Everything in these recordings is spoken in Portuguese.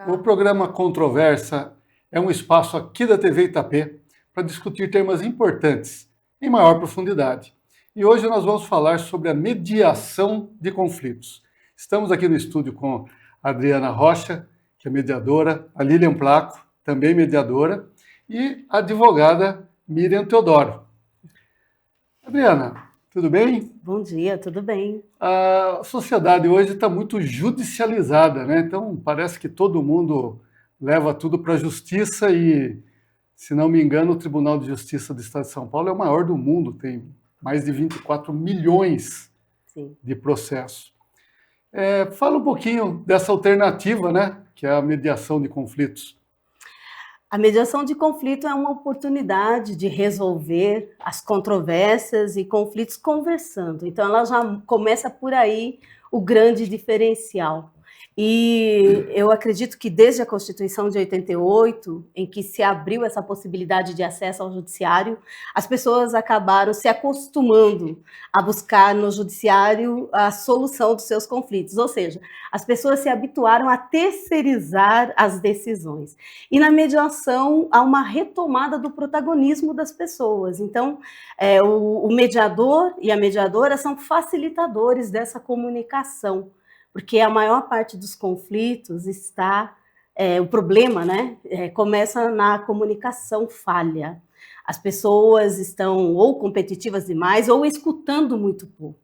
O programa Controversa é um espaço aqui da TV Itapê para discutir temas importantes em maior profundidade. E hoje nós vamos falar sobre a mediação de conflitos. Estamos aqui no estúdio com a Adriana Rocha, que é mediadora, a Lilian Placo, também mediadora, e a advogada Miriam Teodoro. Adriana, tudo bem? Bom dia, tudo bem. A sociedade hoje está muito judicializada, né? Então parece que todo mundo leva tudo para a justiça e, se não me engano, o Tribunal de Justiça do Estado de São Paulo é o maior do mundo, tem mais de 24 milhões de processos. Fala um pouquinho dessa alternativa, né? Que é a mediação de conflitos. A mediação de conflito é uma oportunidade de resolver as controvérsias e conflitos conversando. Então, ela já começa por aí o grande diferencial. E eu acredito que desde a Constituição de 88, em que se abriu essa possibilidade de acesso ao judiciário, as pessoas acabaram se acostumando a buscar no judiciário a solução dos seus conflitos, ou seja, as pessoas se habituaram a terceirizar as decisões. E na mediação há uma retomada do protagonismo das pessoas. Então, o mediador e a mediadora são facilitadores dessa comunicação, porque a maior parte dos conflitos o problema, né, começa na comunicação falha. As pessoas estão ou competitivas demais ou escutando muito pouco.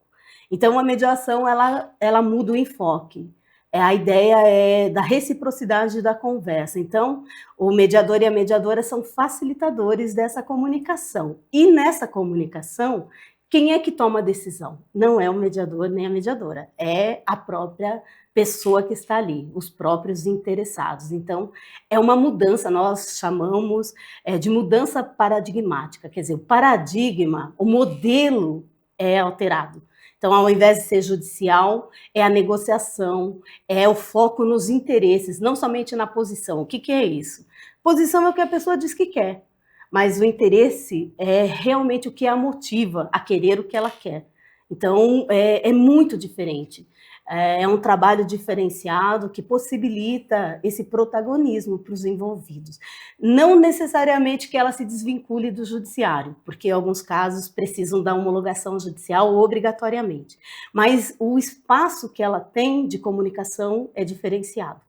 Então, a mediação, ela muda o enfoque. A ideia é da reciprocidade da conversa. Então, o mediador e a mediadora são facilitadores dessa comunicação. E nessa comunicação, quem é que toma a decisão? Não é o mediador nem a mediadora, é a própria pessoa que está ali, os próprios interessados. Então, é uma mudança, nós chamamos de mudança paradigmática, quer dizer, o paradigma, o modelo é alterado. Então, ao invés de ser judicial, é a negociação, é o foco nos interesses, não somente na posição. O que é isso? Posição é o que a pessoa diz que quer. Mas o interesse é realmente o que a motiva a querer o que ela quer. Então, é muito diferente. É um trabalho diferenciado que possibilita esse protagonismo para os envolvidos. Não necessariamente que ela se desvincule do judiciário, porque em alguns casos precisam da homologação judicial obrigatoriamente. Mas o espaço que ela tem de comunicação é diferenciado.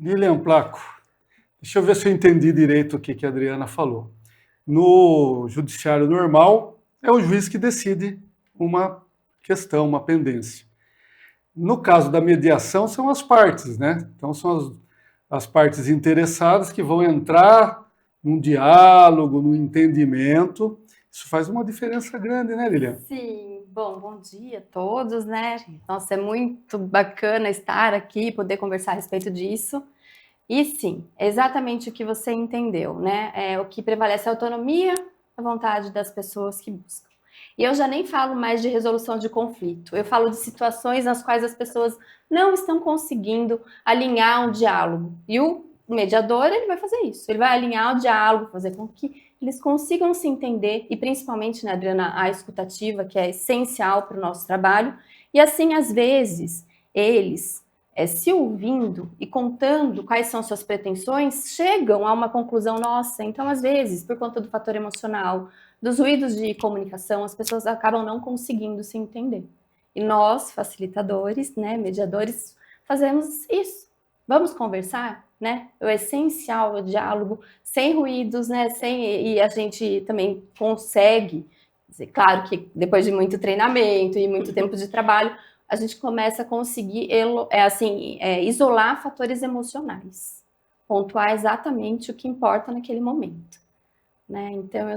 Lilian Placo, deixa eu ver se eu entendi direito o que a Adriana falou. No judiciário normal, é o juiz que decide uma questão, uma pendência. No caso da mediação, são as partes, né? Então, são as partes interessadas que vão entrar num diálogo, num entendimento. Isso faz uma diferença grande, né, Lilian? Sim. Bom dia a todos, né? Nossa, é muito bacana estar aqui, poder conversar a respeito disso. E sim, é exatamente o que você entendeu, né? O que prevalece é a autonomia, a vontade das pessoas que buscam. E eu já nem falo mais de resolução de conflito, eu falo de situações nas quais as pessoas não estão conseguindo alinhar um diálogo. E o mediador, ele vai fazer isso, ele vai alinhar o diálogo, fazer com que eles consigam se entender, e principalmente, né, Adriana, a escutativa, que é essencial para o nosso trabalho. E assim, às vezes, eles se ouvindo e contando quais são suas pretensões, chegam a uma conclusão nossa. Então, às vezes, por conta do fator emocional, dos ruídos de comunicação, as pessoas acabam não conseguindo se entender. E nós, facilitadores, né, mediadores, fazemos isso. Vamos conversar, né? O essencial é o diálogo, sem ruídos, né? E a gente também consegue, claro que depois de muito treinamento e muito tempo de trabalho, a gente começa a conseguir isolar fatores emocionais, pontuar exatamente o que importa naquele momento, né? Então,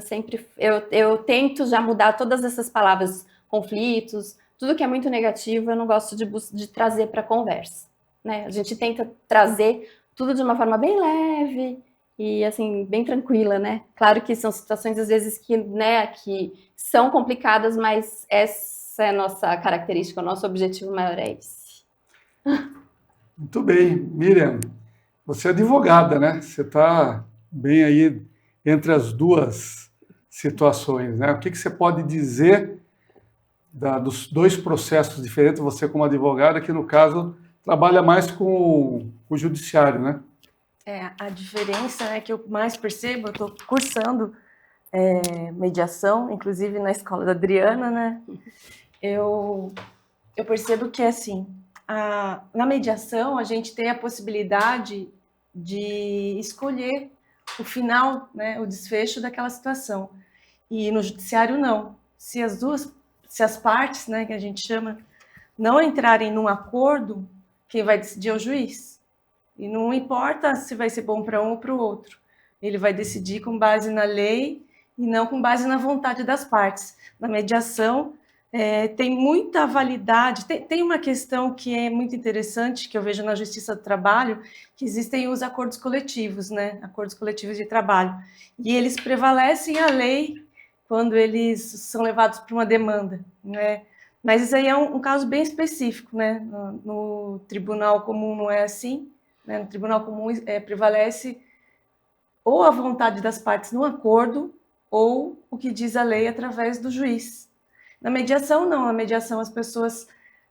eu tento já mudar todas essas palavras, conflitos, tudo que é muito negativo, eu não gosto de trazer para a conversa, né? A gente tenta trazer tudo de uma forma bem leve e, assim, bem tranquila, né? Claro que são situações, às vezes, que são complicadas, mas essa é a nossa característica, o nosso objetivo maior é esse. Muito bem. Miriam, você é advogada, né? Você está bem aí entre as duas situações, né? O que você pode dizer dos dois processos diferentes, você como advogada, que no caso trabalha mais com o judiciário, né? A diferença, né, que eu mais percebo, eu estou cursando mediação, inclusive na escola da Adriana, né? Eu percebo que, assim, na mediação a gente tem a possibilidade de escolher o final, né, o desfecho daquela situação. E no judiciário não. Se as partes, né, que a gente chama, não entrarem num acordo, quem vai decidir é o juiz. E não importa se vai ser bom para um ou para o outro. Ele vai decidir com base na lei e não com base na vontade das partes. Na mediação, tem muita validade. Tem uma questão que é muito interessante, que eu vejo na Justiça do Trabalho, que existem os acordos coletivos, né? Acordos coletivos de trabalho. E eles prevalecem a lei quando eles são levados para uma demanda, né? Mas isso aí é um caso bem específico, né? No Tribunal Comum não é assim, né? No Tribunal Comum prevalece ou a vontade das partes no acordo ou o que diz a lei através do juiz. Na mediação, não. Na mediação, as pessoas,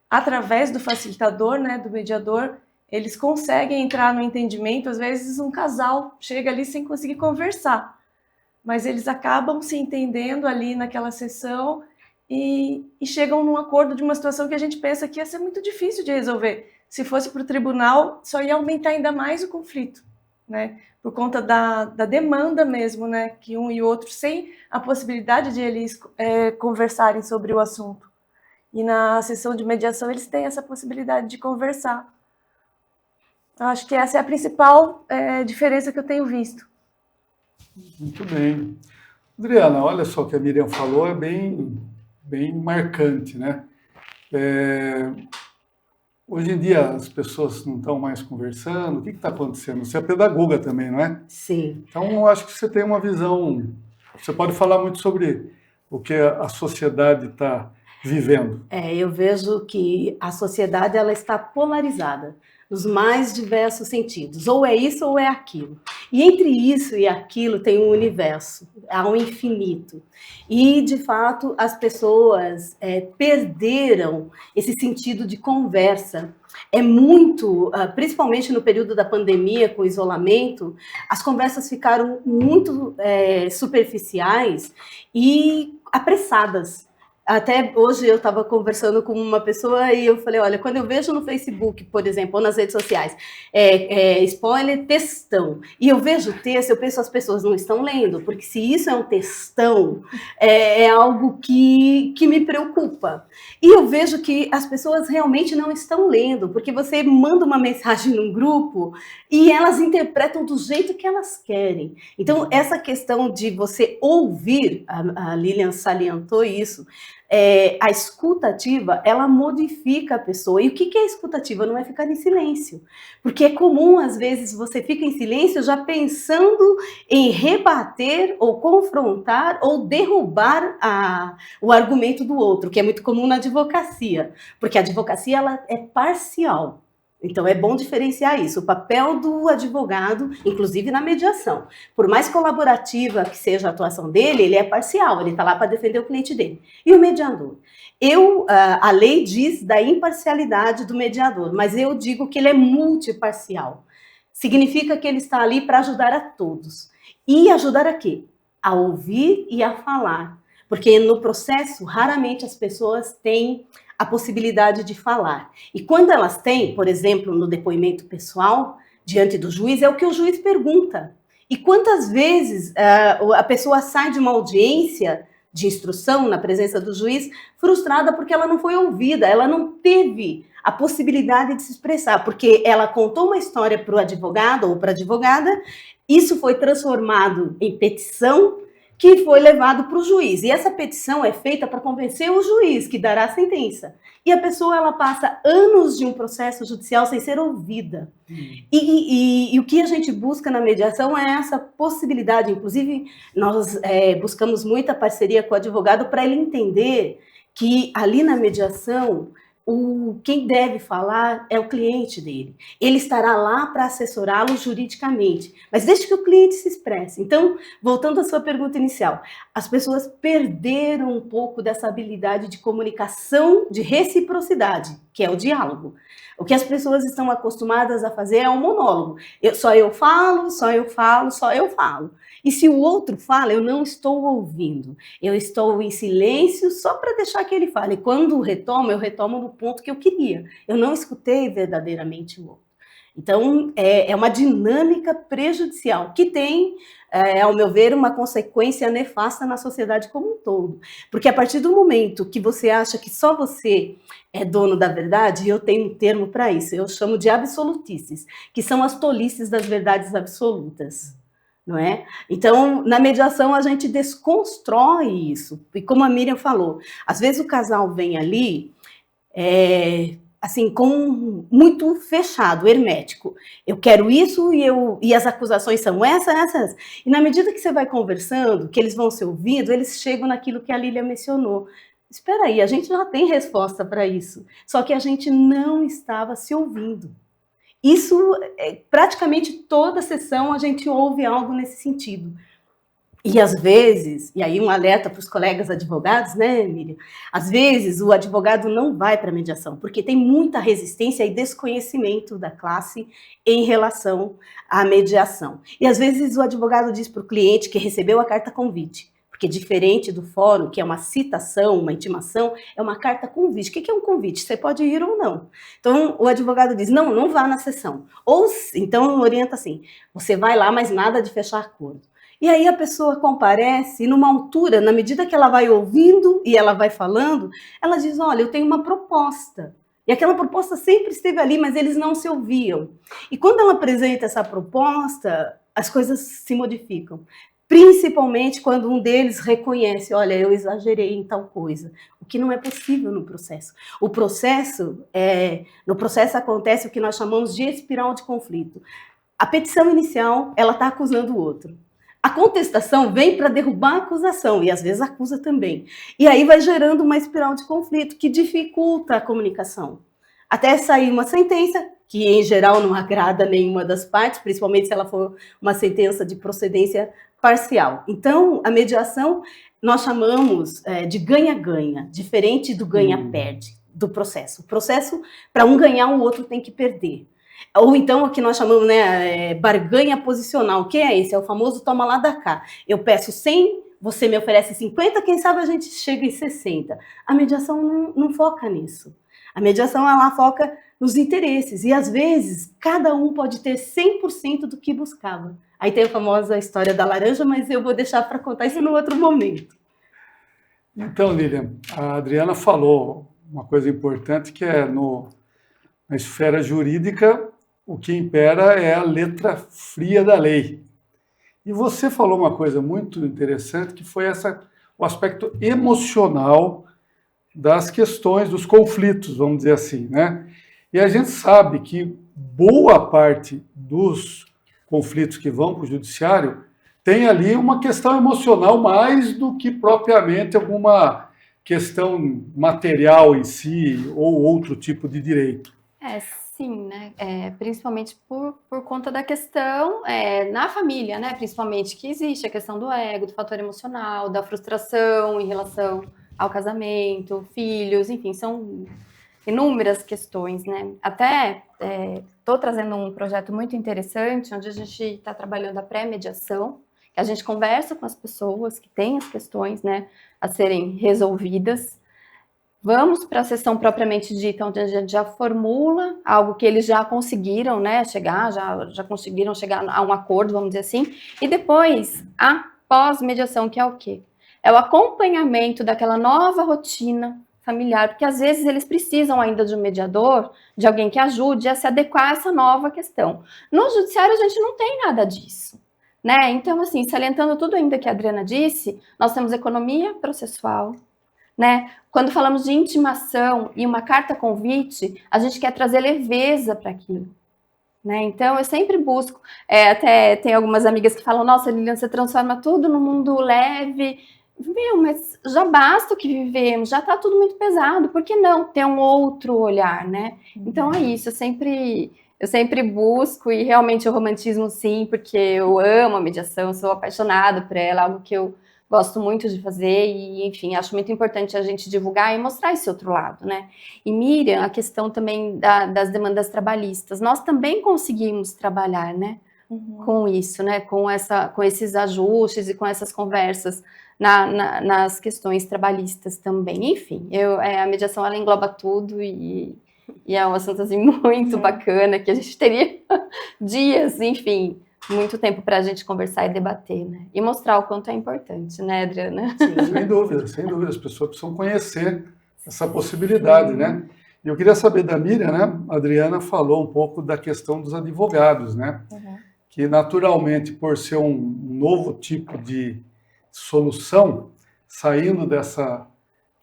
através do facilitador, né, do mediador, eles conseguem entrar no entendimento. Às vezes, um casal chega ali sem conseguir conversar, mas eles acabam se entendendo ali naquela sessão e chegam num acordo de uma situação que a gente pensa que ia ser muito difícil de resolver. Se fosse para o tribunal, só ia aumentar ainda mais o conflito, né? Por conta da demanda mesmo, né? Que um e outro, sem a possibilidade de eles conversarem sobre o assunto. E na sessão de mediação, eles têm essa possibilidade de conversar. Eu acho que essa é a principal diferença que eu tenho visto. Muito bem. Adriana, olha só o que a Miriam falou, é bem marcante, né? Hoje em dia as pessoas não estão mais conversando, o que está acontecendo? Você é pedagoga também, não é? Sim. Então, eu acho que você tem uma visão, você pode falar muito sobre o que a sociedade está vivendo. Eu vejo que a sociedade ela está polarizada nos mais diversos sentidos. Ou é isso ou é aquilo. E entre isso e aquilo tem um universo, há um infinito. E, de fato, as pessoas perderam esse sentido de conversa. É muito, principalmente no período da pandemia, com o isolamento, as conversas ficaram muito superficiais e apressadas. Até hoje eu estava conversando com uma pessoa e eu falei, olha, quando eu vejo no Facebook, por exemplo, ou nas redes sociais, spoiler, textão, e eu vejo o texto, eu penso as pessoas não estão lendo, porque se isso é um textão, é algo que me preocupa. E eu vejo que as pessoas realmente não estão lendo, porque você manda uma mensagem num grupo e elas interpretam do jeito que elas querem. Então, essa questão de você ouvir, a Lilian salientou isso, a escuta ativa, ela modifica a pessoa. E o que é escuta ativa? Não é ficar em silêncio. Porque é comum, às vezes, você fica em silêncio já pensando em rebater ou confrontar ou derrubar o argumento do outro, que é muito comum na advocacia. Porque a advocacia ela é parcial. Então, é bom diferenciar isso. O papel do advogado, inclusive na mediação, por mais colaborativa que seja a atuação dele, ele é parcial, ele está lá para defender o cliente dele. E o mediador? A lei diz da imparcialidade do mediador, mas eu digo que ele é multiparcial. Significa que ele está ali para ajudar a todos. E ajudar a quê? A ouvir e a falar. Porque no processo, raramente as pessoas têm a possibilidade de falar. E quando elas têm, por exemplo, no depoimento pessoal, diante do juiz, é o que o juiz pergunta. E quantas vezes a pessoa sai de uma audiência de instrução na presença do juiz frustrada porque ela não foi ouvida, ela não teve a possibilidade de se expressar, porque ela contou uma história para o advogado ou para a advogada, isso foi transformado em petição, que foi levado para o juiz. E essa petição é feita para convencer o juiz que dará a sentença. E a pessoa ela passa anos de um processo judicial sem ser ouvida. E o que a gente busca na mediação é essa possibilidade. Inclusive, nós buscamos muita parceria com o advogado para ele entender que ali na mediação, quem deve falar é o cliente dele. Ele estará lá para assessorá-lo juridicamente, mas deixe que o cliente se expresse. Então, voltando à sua pergunta inicial, as pessoas perderam um pouco dessa habilidade de comunicação, de reciprocidade. que é o diálogo. O que as pessoas estão acostumadas a fazer é um monólogo. Só eu falo, só eu falo, só eu falo. E se o outro fala, eu não estou ouvindo. Eu estou em silêncio só para deixar que ele fale. E quando eu retomo no ponto que eu queria. Eu não escutei verdadeiramente o outro. Então, é uma dinâmica prejudicial que tem, ao meu ver, uma consequência nefasta na sociedade como um todo. Porque a partir do momento que você acha que só você é dono da verdade, eu tenho um termo para isso, eu chamo de absolutices, que são as tolices das verdades absolutas. Não é? Então, na mediação, a gente desconstrói isso. E como a Miriam falou, às vezes o casal vem ali, assim, com muito fechado, hermético. Eu quero isso e as acusações são essas. E na medida que você vai conversando, que eles vão se ouvindo, eles chegam naquilo que a Lília mencionou. Espera aí, a gente já tem resposta para isso. Só que a gente não estava se ouvindo. Isso, praticamente toda sessão a gente ouve algo nesse sentido. E às vezes, e aí um alerta para os colegas advogados, né, Miriam? Às vezes o advogado não vai para a mediação, porque tem muita resistência e desconhecimento da classe em relação à mediação. E às vezes o advogado diz para o cliente que recebeu a carta convite, porque diferente do fórum, que é uma citação, uma intimação, é uma carta convite. O que é um convite? Você pode ir ou não. Então, o advogado diz, não vá na sessão. Ou, então, orienta assim, você vai lá, mas nada de fechar acordo. E aí a pessoa comparece, e numa altura, na medida que ela vai ouvindo e ela vai falando, ela diz, olha, eu tenho uma proposta. E aquela proposta sempre esteve ali, mas eles não se ouviam. E quando ela apresenta essa proposta, as coisas se modificam. Principalmente quando um deles reconhece, olha, eu exagerei em tal coisa, o que não é possível no processo. No processo acontece o que nós chamamos de espiral de conflito. A petição inicial, ela está acusando o outro. A contestação vem para derrubar a acusação, e às vezes acusa também. E aí vai gerando uma espiral de conflito que dificulta a comunicação. Até sair uma sentença, que em geral não agrada nenhuma das partes, principalmente se ela for uma sentença de procedência parcial. Então, a mediação nós chamamos de ganha-ganha, diferente do ganha-perde do processo. O processo, para um ganhar, o outro tem que perder. Ou então, o que nós chamamos, barganha posicional. O que é esse? É o famoso toma lá da cá. Eu peço 100, você me oferece 50, quem sabe a gente chega em 60. A mediação não foca nisso. A mediação, ela foca nos interesses. E, às vezes, cada um pode ter 100% do que buscava. Aí tem a famosa história da laranja, mas eu vou deixar para contar isso no outro momento. Então, Lilian, a Adriana falou uma coisa importante, que é na esfera jurídica, o que impera é a letra fria da lei. E você falou uma coisa muito interessante, que foi o aspecto emocional das questões, dos conflitos, vamos dizer assim, né? E a gente sabe que boa parte dos conflitos que vão para o judiciário tem ali uma questão emocional mais do que propriamente alguma questão material em si ou outro tipo de direito. Sim, né? Principalmente por conta da questão na família, né? Principalmente que existe a questão do ego, do fator emocional, da frustração em relação ao casamento, filhos, enfim, são inúmeras questões, né? Até estou trazendo um projeto muito interessante, onde a gente está trabalhando a pré-mediação, que a gente conversa com as pessoas que têm as questões, né, a serem resolvidas. Vamos para a sessão propriamente dita, onde a gente já formula algo que eles já conseguiram, né, já conseguiram chegar a um acordo, vamos dizer assim, e depois a pós-mediação, que é o quê? É o acompanhamento daquela nova rotina familiar, porque às vezes eles precisam ainda de um mediador, de alguém que ajude a se adequar a essa nova questão. No judiciário a gente não tem nada disso, né? Então, assim, salientando tudo ainda que a Adriana disse, nós temos economia processual, né? Quando falamos de intimação e uma carta convite, a gente quer trazer leveza para aquilo, né? Então, eu sempre busco, até tem algumas amigas que falam, nossa, Lilian, você transforma tudo no mundo leve. Mas já basta o que vivemos, já está tudo muito pesado, por que não ter um outro olhar, né? Então é isso, eu sempre busco, e realmente o romantismo sim, porque eu amo a mediação, sou apaixonada por ela, algo que eu gosto muito de fazer e, enfim, acho muito importante a gente divulgar e mostrar esse outro lado, né? E Miriam, a questão também das demandas trabalhistas, nós também conseguimos trabalhar, né? Com isso, né? Com esses ajustes e com essas conversas nas questões trabalhistas também. Enfim, a mediação ela engloba tudo e é um assunto assim, muito bacana, que a gente teria dias, enfim, muito tempo para a gente conversar e debater, né? E mostrar o quanto é importante, né, Adriana? Sem dúvida, sem dúvida. As pessoas precisam conhecer essa possibilidade, né? E eu queria saber da Miriam, né? A Adriana falou um pouco da questão dos advogados, né? Que naturalmente, por ser um novo tipo de solução, saindo dessa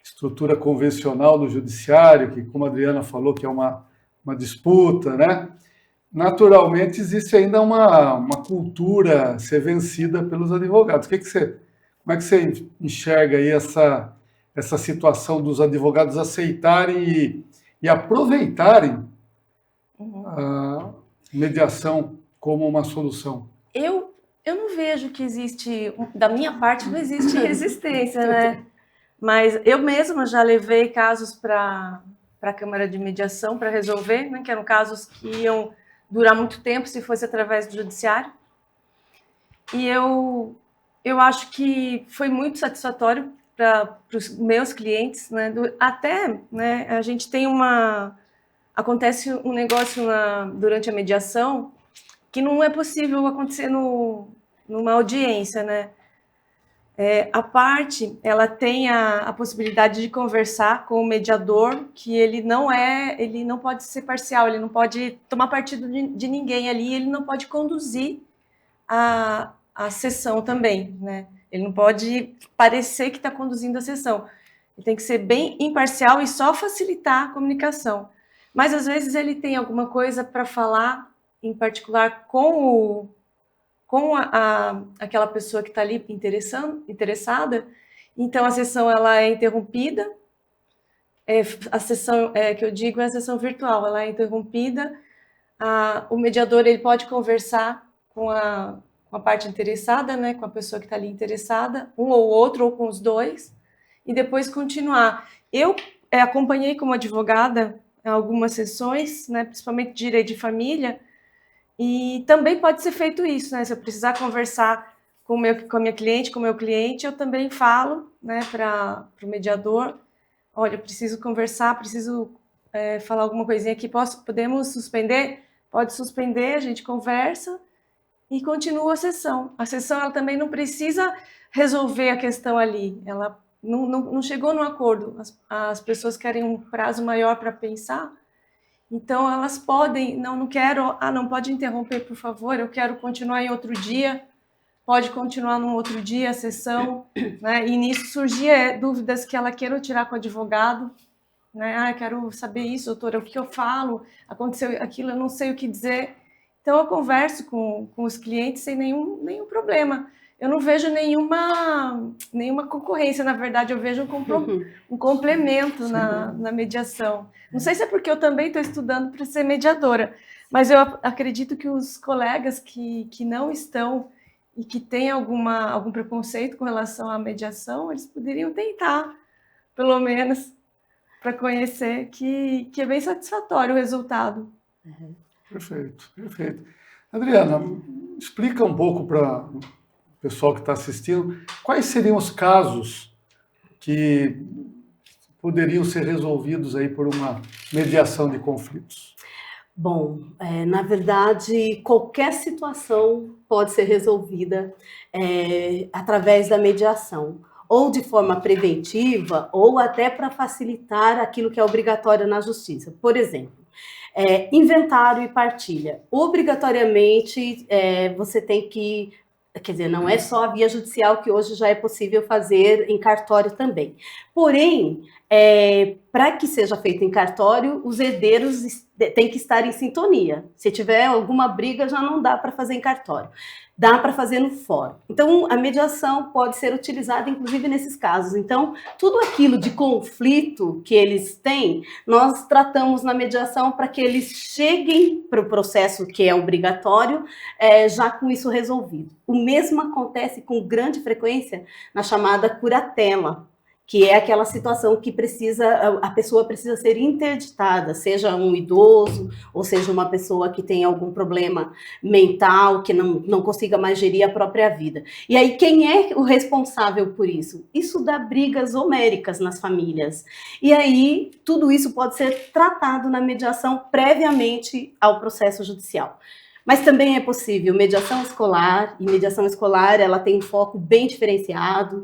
estrutura convencional do judiciário, que, como a Adriana falou, que é uma disputa, né? Naturalmente existe ainda uma cultura a ser vencida pelos advogados. Como é que você enxerga aí essa situação dos advogados aceitarem e aproveitarem a mediação como uma solução? Eu não vejo que existe, da minha parte, não existe resistência, né? Mas eu mesma já levei casos para a Câmara de Mediação para resolver, né? Que eram casos que iam durar muito tempo se fosse através do judiciário. E eu acho que foi muito satisfatório para os meus clientes, né? Até, né, a gente tem acontece um negócio durante a mediação que não é possível acontecer numa audiência, né? A parte, ela tem a possibilidade de conversar com o mediador, que ele não pode ser parcial, ele não pode tomar partido de ninguém ali, ele não pode conduzir a sessão também, né? Ele não pode parecer que está conduzindo a sessão. Ele tem que ser bem imparcial e só facilitar a comunicação. Mas, às vezes, ele tem alguma coisa para falar, em particular, com aquela pessoa que está ali interessada. Então, a sessão ela é interrompida. A sessão que eu digo é a sessão virtual, ela é interrompida. O mediador ele pode conversar com a parte interessada, né, com a pessoa que está ali interessada, um ou outro, ou com os dois, e depois continuar. Eu acompanhei como advogada algumas sessões, né, principalmente de direito de família, e também pode ser feito isso, né? Se eu precisar conversar com a minha cliente, com o meu cliente, eu também falo, né, para o mediador, olha, eu preciso conversar, preciso falar alguma coisinha aqui, podemos suspender? Pode suspender, a gente conversa e continua a sessão. A sessão ela também não precisa resolver a questão ali, ela não chegou no acordo, as pessoas querem um prazo maior para pensar, então elas podem, não quero, não pode interromper, por favor, eu quero continuar em outro dia, pode continuar num outro dia a sessão, né? E nisso surgia dúvidas que ela queira tirar com o advogado, né? Eu quero saber isso, doutora, o que eu falo, aconteceu aquilo, eu não sei o que dizer. Então eu converso com os clientes sem nenhum problema. Eu não vejo nenhuma concorrência, na verdade, eu vejo um complemento na mediação. Não sei se é porque eu também estou estudando para ser mediadora, mas eu acredito que os colegas que não estão e que têm algum preconceito com relação à mediação, eles poderiam tentar, pelo menos, para conhecer que é bem satisfatório o resultado. Perfeito, perfeito. Adriana, explica um pouco para o pessoal que está assistindo, quais seriam os casos que poderiam ser resolvidos aí por uma mediação de conflitos? Bom, na verdade, qualquer situação pode ser resolvida através da mediação, ou de forma preventiva, ou até para facilitar aquilo que é obrigatório na justiça. Por exemplo, inventário e partilha. Obrigatoriamente, você tem que... Quer dizer, não é só a via judicial que hoje já é possível fazer em cartório também. Porém, Para que seja feito em cartório, os herdeiros têm que estar em sintonia. Se tiver alguma briga, já não dá para fazer em cartório. Dá para fazer no fórum. Então, a mediação pode ser utilizada, inclusive, nesses casos. Então, tudo aquilo de conflito que eles têm, nós tratamos na mediação para que eles cheguem para o processo que é obrigatório, já com isso resolvido. O mesmo acontece com grande frequência na chamada curatela, que é aquela situação que a pessoa precisa ser interditada, seja um idoso, ou seja uma pessoa que tem algum problema mental, que não consiga mais gerir a própria vida. E aí, quem é o responsável por isso? Isso dá brigas homéricas nas famílias. E aí, tudo isso pode ser tratado na mediação previamente ao processo judicial. Mas também é possível mediação escolar, e mediação escolar ela tem um foco bem diferenciado,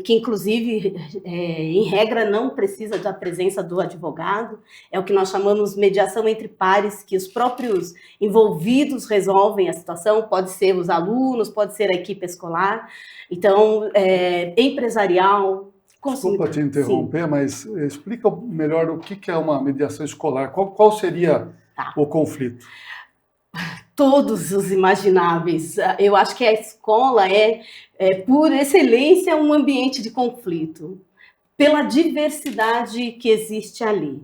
que inclusive, em regra, não precisa da presença do advogado, é o que nós chamamos de mediação entre pares, que os próprios envolvidos resolvem a situação, pode ser os alunos, pode ser a equipe escolar, então, empresarial... Desculpa te interromper, mas explica melhor o que é uma mediação escolar, qual seria o conflito? Todos os imagináveis. Eu acho que a escola por excelência, um ambiente de conflito, pela diversidade que existe ali.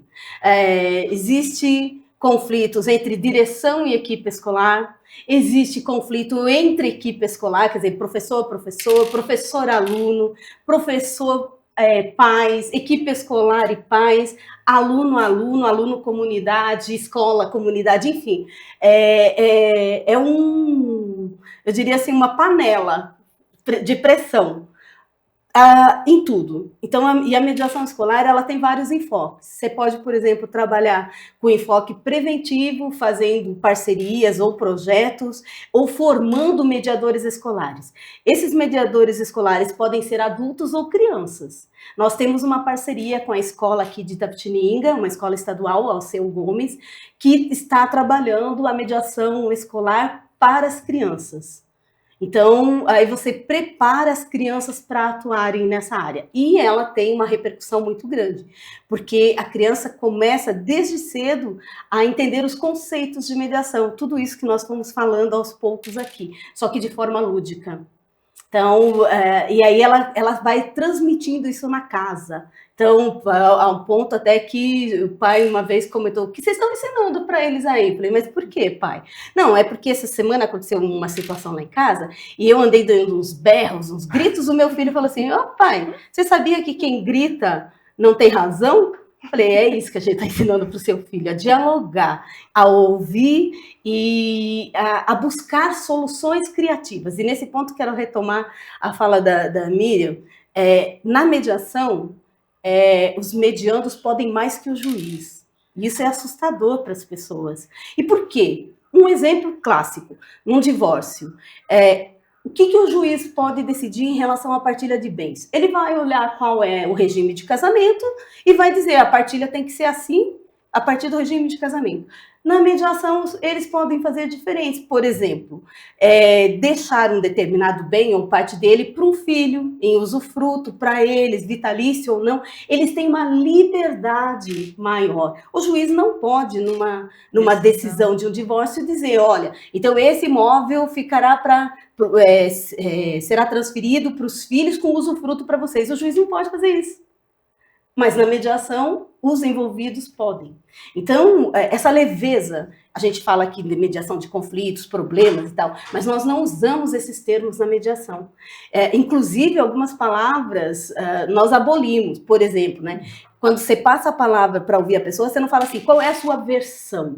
Existe conflitos entre direção e equipe escolar, existe conflito entre equipe escolar, quer dizer, professor-professor, professor-aluno, pais, equipe escolar e pais, aluno-aluno, aluno-comunidade, escola-comunidade, enfim. Eu diria assim, uma panela de pressão em tudo. Então, e a mediação escolar, ela tem vários enfoques. Você pode, por exemplo, trabalhar com enfoque preventivo, fazendo parcerias ou projetos, ou formando mediadores escolares. Esses mediadores escolares podem ser adultos ou crianças. Nós temos uma parceria com a escola aqui de Itapetininga, uma escola estadual, Alceu Gomes, que está trabalhando a mediação escolar para as crianças. Então, aí você prepara as crianças para atuarem nessa área. E ela tem uma repercussão muito grande, porque a criança começa desde cedo a entender os conceitos de mediação, tudo isso que nós estamos falando aos poucos aqui, só que de forma lúdica. Então, e aí ela vai transmitindo isso na casa. Então, ao ponto até que o pai uma vez comentou: o que vocês estão ensinando para eles aí? Eu falei: mas por quê, pai? Não, é porque essa semana aconteceu uma situação lá em casa e eu andei dando uns berros, uns gritos, o meu filho falou assim: ó, pai, você sabia que quem grita não tem razão? Eu falei: é isso que a gente está ensinando para o seu filho, a dialogar, a ouvir e a buscar soluções criativas. E nesse ponto quero retomar a fala da Miriam. Na mediação, os mediandos podem mais que o juiz. Isso é assustador para as pessoas. E por quê? Um exemplo clássico, num divórcio. O que o juiz pode decidir em relação à partilha de bens? Ele vai olhar qual é o regime de casamento e vai dizer: a partilha tem que ser assim, a partir do regime de casamento. Na mediação, eles podem fazer diferentes. Por exemplo, deixar um determinado bem ou parte dele para um filho, em usufruto, para eles, vitalício ou não. Eles têm uma liberdade maior. O juiz não pode, numa decisão de um divórcio, dizer: olha, então esse imóvel ficará será transferido para os filhos com usufruto para vocês. O juiz não pode fazer isso. Mas na mediação, os envolvidos podem. Então, essa leveza, a gente fala aqui de mediação de conflitos, problemas e tal, mas nós não usamos esses termos na mediação. Inclusive, algumas palavras nós abolimos. Por exemplo, né, quando você passa a palavra para ouvir a pessoa, você não fala assim: qual é a sua versão?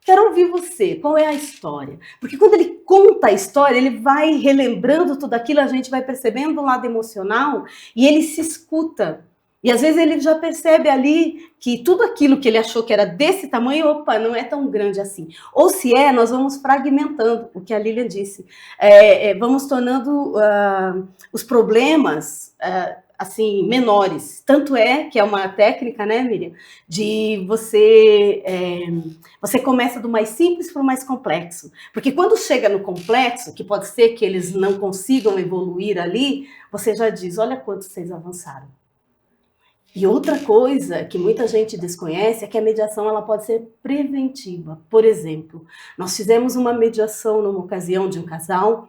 Quero ouvir você, qual é a história? Porque quando ele conta a história, ele vai relembrando tudo aquilo, a gente vai percebendo o lado emocional e ele se escuta. E às vezes ele já percebe ali que tudo aquilo que ele achou que era desse tamanho, opa, não é tão grande assim. Ou se nós vamos fragmentando, o que a Lilian disse. Vamos tornando os problemas assim, menores. Tanto que é uma técnica, né, Miriam, de você começa do mais simples para o mais complexo. Porque quando chega no complexo, que pode ser que eles não consigam evoluir ali, você já diz: olha quanto vocês avançaram. E outra coisa que muita gente desconhece é que a mediação ela pode ser preventiva. Por exemplo, nós fizemos uma mediação numa ocasião de um casal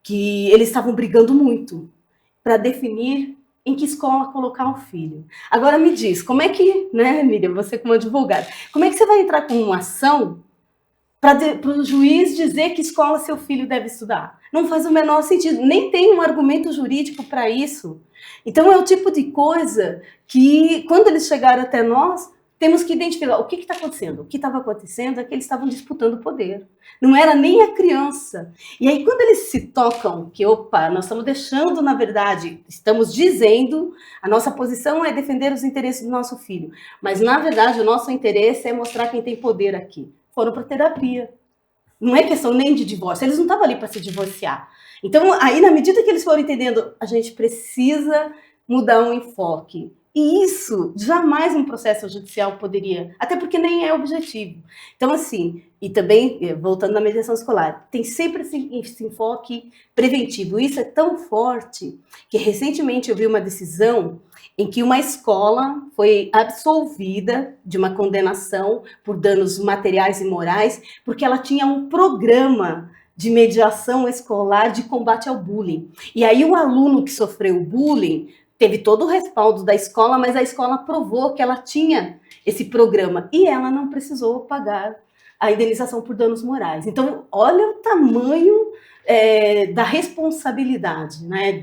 que eles estavam brigando muito para definir em que escola colocar o filho. Agora me diz, como é que, né, Miriam, você como advogada, como é que você vai entrar com uma ação para o juiz dizer que escola seu filho deve estudar? Não faz o menor sentido, nem tem um argumento jurídico para isso. Então é o tipo de coisa que, quando eles chegaram até nós, temos que identificar o que está acontecendo. O que estava acontecendo é que eles estavam disputando poder. Não era nem a criança. E aí, quando eles se tocam, que, opa, nós estamos deixando, na verdade, estamos dizendo, a nossa posição é defender os interesses do nosso filho. Mas, na verdade, o nosso interesse é mostrar quem tem poder aqui. Foram para terapia. Não é questão nem de divórcio. Eles não estavam ali para se divorciar. Então, aí, na medida que eles foram entendendo, a gente precisa mudar um enfoque. E isso jamais um processo judicial poderia, até porque nem é objetivo. Então, assim, e também, voltando na mediação escolar, tem sempre esse enfoque preventivo. Isso é tão forte que recentemente eu vi uma decisão em que uma escola foi absolvida de uma condenação por danos materiais e morais, porque ela tinha um programa de mediação escolar de combate ao bullying. E aí o aluno que sofreu bullying teve todo o respaldo da escola, mas a escola provou que ela tinha esse programa e ela não precisou pagar a indenização por danos morais. Então, olha o tamanho da responsabilidade, né,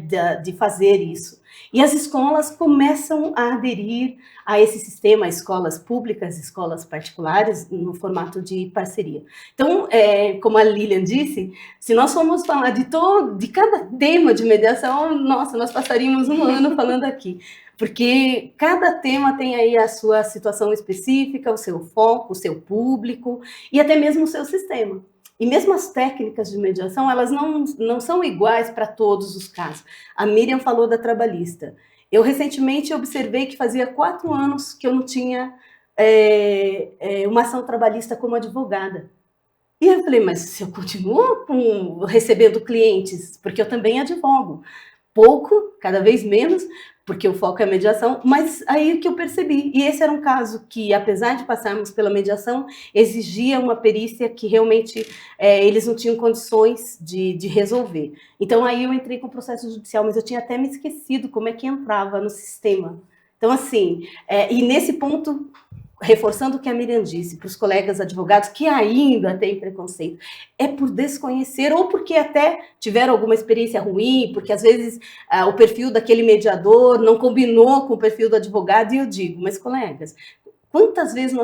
de fazer isso. E as escolas começam a aderir a esse sistema, escolas públicas, escolas particulares, no formato de parceria. Então, como a Lilian disse, se nós formos falar de cada tema de mediação, nossa, nós passaríamos um ano falando aqui. Porque cada tema tem aí a sua situação específica, o seu foco, o seu público e até mesmo o seu sistema. E mesmo as técnicas de mediação, elas não são iguais para todos os casos. A Miriam falou da trabalhista. Eu recentemente observei que fazia 4 anos que eu não tinha uma ação trabalhista como advogada. E eu falei, mas se eu continuo recebendo clientes, porque eu também advogo, pouco, cada vez menos, porque o foco é a mediação, mas aí que eu percebi, e esse era um caso que, apesar de passarmos pela mediação, exigia uma perícia que realmente eles não tinham condições de resolver. Então aí eu entrei com o processo judicial, mas eu tinha até me esquecido como é que entrava no sistema. Então assim, e nesse ponto, reforçando o que a Miriam disse, para os colegas advogados que ainda têm preconceito, é por desconhecer ou porque até tiveram alguma experiência ruim, porque às vezes o perfil daquele mediador não combinou com o perfil do advogado, e eu digo, mas colegas, quantas vezes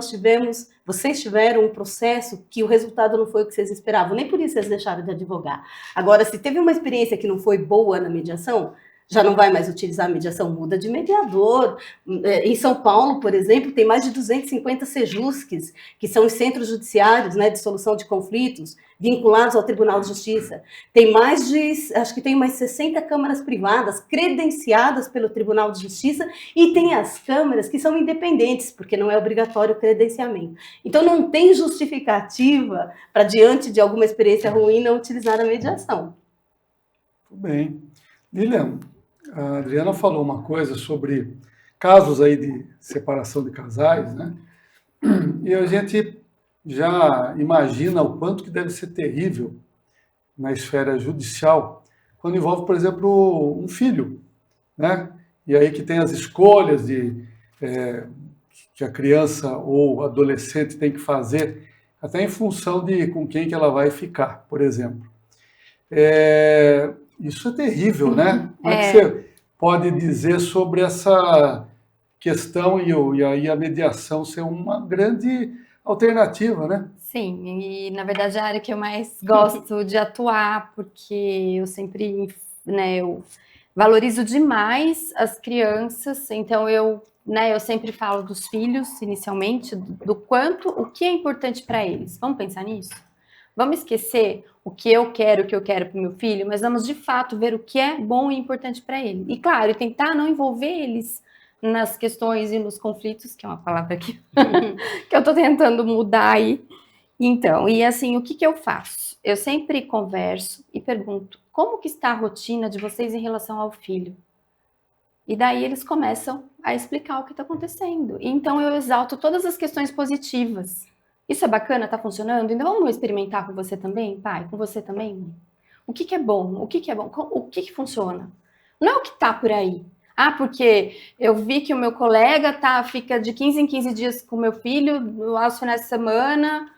vocês tiveram um processo que o resultado não foi o que vocês esperavam, nem por isso vocês deixaram de advogar. Agora, se teve uma experiência que não foi boa na mediação, já não vai mais utilizar a mediação, muda de mediador. Em São Paulo, por exemplo, tem mais de 250 SEJUSCs, que são os centros judiciários, né, de solução de conflitos, vinculados ao Tribunal de Justiça. Acho que tem mais 60 câmaras privadas credenciadas pelo Tribunal de Justiça e tem as câmaras que são independentes, porque não é obrigatório o credenciamento. Então, não tem justificativa para, diante de alguma experiência ruim, não utilizar a mediação. Tudo bem. Lilian, a Adriana falou uma coisa sobre casos aí de separação de casais, né? E a gente já imagina o quanto que deve ser terrível na esfera judicial quando envolve, por exemplo, um filho, né? E aí que tem as escolhas que a criança ou adolescente tem que fazer, até em função de com quem que ela vai ficar, por exemplo. Isso é terrível, né? Como é que você pode dizer sobre essa questão e aí a mediação ser uma grande alternativa, né? Sim, e na verdade é a área que eu mais gosto de atuar, porque eu sempre, né, eu valorizo demais as crianças, então eu sempre falo dos filhos, inicialmente, do quanto, o que é importante para eles. Vamos pensar nisso? Vamos esquecer o que eu quero para o meu filho, mas vamos de fato ver o que é bom e importante para ele. E claro, tentar não envolver eles nas questões e nos conflitos, que é uma palavra que eu estou tentando mudar aí. Então, e assim, o que eu faço? Eu sempre converso e pergunto, como que está a rotina de vocês em relação ao filho? E daí eles começam a explicar o que está acontecendo. E então eu exalto todas as questões positivas. Isso é bacana, está funcionando? Então vamos experimentar com você também, pai? Com você também, mãe? O que é bom? O que é bom? O que funciona? Não é o que está por aí. Ah, porque eu vi que o meu colega fica de 15 em 15 dias com o meu filho aos finais de semana.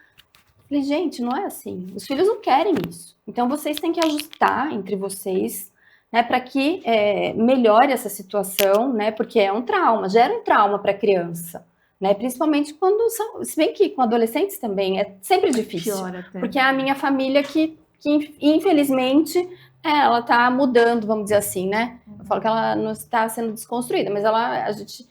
Falei, gente, não é assim. Os filhos não querem isso. Então vocês têm que ajustar entre vocês, né, para que melhore essa situação, né? Porque é um trauma, gera um trauma para a criança, né? Principalmente quando são, se bem que com adolescentes também é sempre difícil, Pior até. porque é a minha família que infelizmente ela está mudando, vamos dizer assim, né? Eu falo que ela não está sendo desconstruída, mas a gente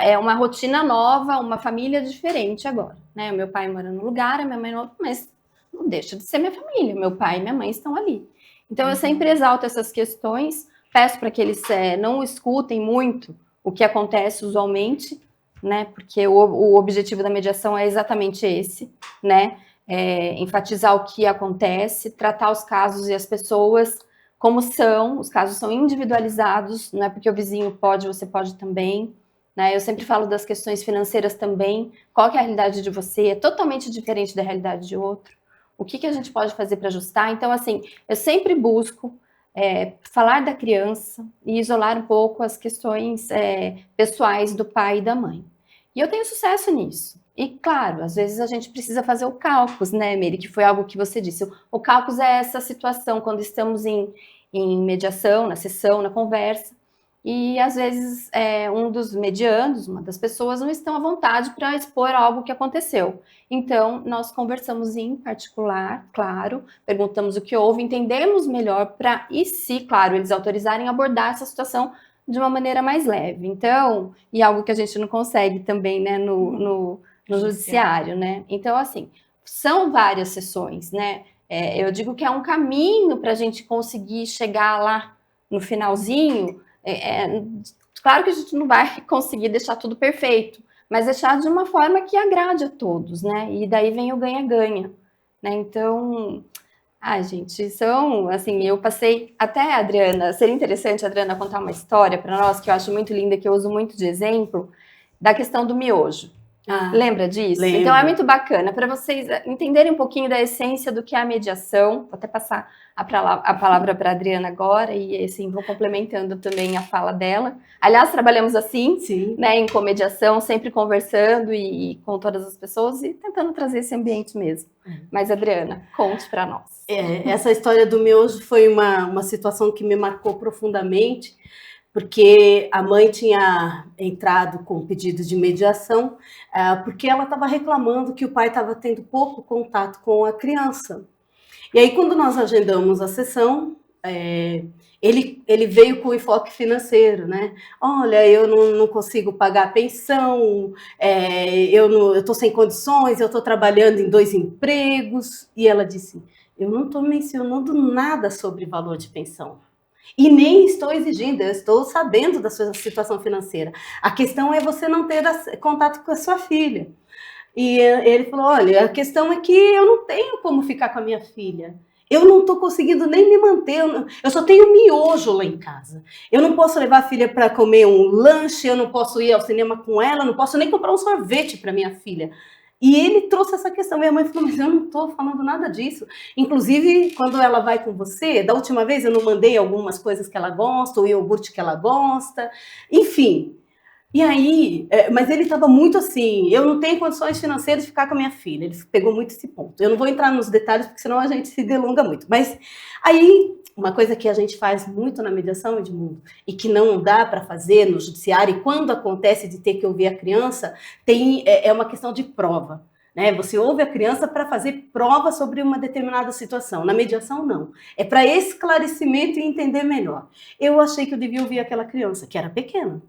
é uma rotina nova, uma família diferente agora, né? O meu pai mora num lugar, a minha mãe no outro, mas não deixa de ser minha família. Meu pai e minha mãe estão ali. Então eu sempre exalto essas questões, peço para que eles não escutem muito o que acontece usualmente, né? Porque o objetivo da mediação é exatamente esse, né? Enfatizar o que acontece, tratar os casos e as pessoas como são, os casos são individualizados, não é porque o vizinho pode, você pode também, né? Eu sempre falo das questões financeiras também, qual que é a realidade de você, é totalmente diferente da realidade de outro, o que a gente pode fazer para ajustar? Então, assim, eu sempre busco falar da criança e isolar um pouco as questões pessoais do pai e da mãe. E eu tenho sucesso nisso. E, claro, às vezes a gente precisa fazer o cálculo, né, Mary, que foi algo que você disse. O cálculo é essa situação, quando estamos em mediação, na sessão, na conversa, e às vezes um dos mediandos, uma das pessoas, não estão à vontade para expor algo que aconteceu. Então, nós conversamos em particular, claro, perguntamos o que houve, entendemos melhor para, e se, claro, eles autorizarem, abordar essa situação de uma maneira mais leve. Então, e algo que a gente não consegue também, né, no judiciário, né? Então, assim, são várias sessões, né? Eu digo que é um caminho para a gente conseguir chegar lá no finalzinho. Claro que a gente não vai conseguir deixar tudo perfeito, mas deixar de uma forma que agrade a todos, né? E daí vem o ganha-ganha, né? Então, gente, assim, eu passei até, Adriana, seria interessante, Adriana, contar uma história para nós, que eu acho muito linda, que eu uso muito de exemplo, da questão do miojo. Lembra disso? Lembro. Então é muito bacana para vocês entenderem um pouquinho da essência do que é a mediação. Vou até passar a palavra para a Adriana agora e assim vou complementando também a fala dela. Aliás, trabalhamos assim, Sim. né, em comediação, sempre conversando e com todas as pessoas e tentando trazer esse ambiente mesmo. Mas Adriana, conte para nós. Essa história do miojo foi uma situação que me marcou profundamente, porque a mãe tinha entrado com pedido de mediação, porque ela estava reclamando que o pai estava tendo pouco contato com a criança. E aí, quando nós agendamos a sessão, ele veio com enfoque financeiro, né? Olha, eu não consigo pagar a pensão, eu estou sem condições, eu estou trabalhando em 2 empregos. E ela disse, eu não estou mencionando nada sobre valor de pensão. E nem estou exigindo, eu estou sabendo da sua situação financeira. A questão é você não ter contato com a sua filha. E ele falou, olha, a questão é que eu não tenho como ficar com a minha filha. Eu não estou conseguindo nem me manter, eu só tenho miojo lá em casa. Eu não posso levar a filha para comer um lanche, eu não posso ir ao cinema com ela, eu não posso nem comprar um sorvete para minha filha. E ele trouxe essa questão. Minha mãe falou, mas eu não estou falando nada disso. Inclusive, quando ela vai com você, da última vez eu não mandei algumas coisas que ela gosta, o iogurte que ela gosta, enfim. E aí, mas ele estava muito assim, eu não tenho condições financeiras de ficar com a minha filha. Ele pegou muito esse ponto. Eu não vou entrar nos detalhes, porque senão a gente se delonga muito. Mas aí, uma coisa que a gente faz muito na mediação, Edmundo, e que não dá para fazer no judiciário, e quando acontece de ter que ouvir a criança, é uma questão de prova. Né? Você ouve a criança para fazer prova sobre uma determinada situação. Na mediação, não. É para esclarecimento e entender melhor. Eu achei que eu devia ouvir aquela criança, que era pequena.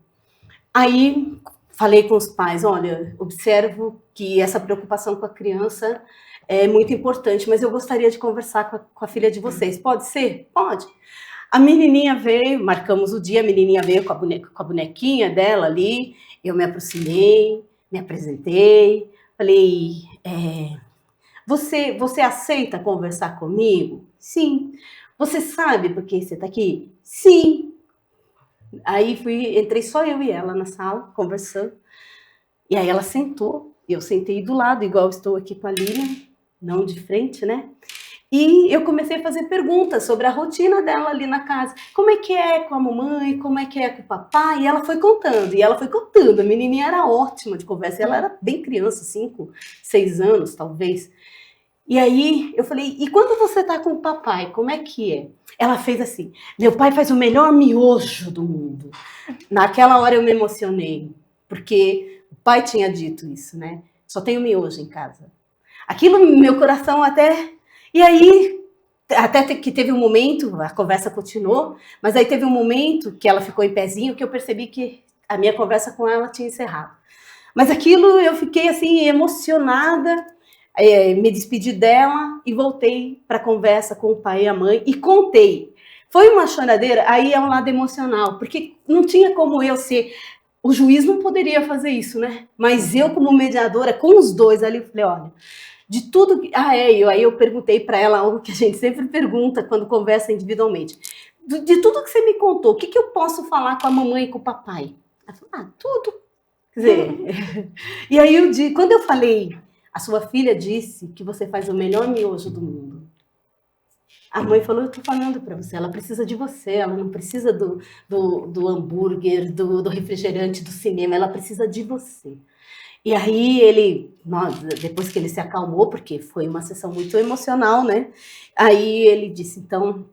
Aí falei com os pais, olha, observo que essa preocupação com a criança é muito importante, mas eu gostaria de conversar com a filha de vocês. Pode ser? Pode. A menininha veio, marcamos o dia, a menininha veio com a bonequinha dela ali, eu me aproximei, me apresentei, falei, você aceita conversar comigo? Sim. Você sabe por que você está aqui? Sim. Aí entrei só eu e ela na sala, conversando. E aí ela sentou, eu sentei do lado, igual estou aqui com a Lilian, não de frente, né? E eu comecei a fazer perguntas sobre a rotina dela ali na casa. Como é que é com a mamãe? Como é que é com o papai? E ela foi contando, A menininha era ótima de conversa, ela era bem criança, 5, 6 anos, talvez. E aí eu falei, e quando você tá com o papai, como é que é? Ela fez assim, meu pai faz o melhor miojo do mundo. Naquela hora eu me emocionei, porque o pai tinha dito isso, né? Só tenho miojo em casa. Aquilo, meu coração até... E aí, até que teve um momento, a conversa continuou, mas aí teve um momento que ela ficou em pezinho, que eu percebi que a minha conversa com ela tinha encerrado. Mas aquilo, eu fiquei assim, emocionada, me despedi dela e voltei para a conversa com o pai e a mãe e contei. Foi uma choradeira, aí é um lado emocional, porque não tinha como eu ser... O juiz não poderia fazer isso, né? Mas eu, como mediadora, com os dois ali, eu falei, olha... De tudo que... aí eu perguntei para ela algo que a gente sempre pergunta quando conversa individualmente. De tudo que você me contou, o que eu posso falar com a mamãe e com o papai? Ela falou, tudo. Quer dizer, e aí quando eu falei, a sua filha disse que você faz o melhor miojo do mundo. A mãe falou, eu tô falando para você, ela precisa de você, ela não precisa do hambúrguer, do refrigerante, do cinema, ela precisa de você. E aí depois que ele se acalmou, porque foi uma sessão muito emocional, né? Aí ele disse, então,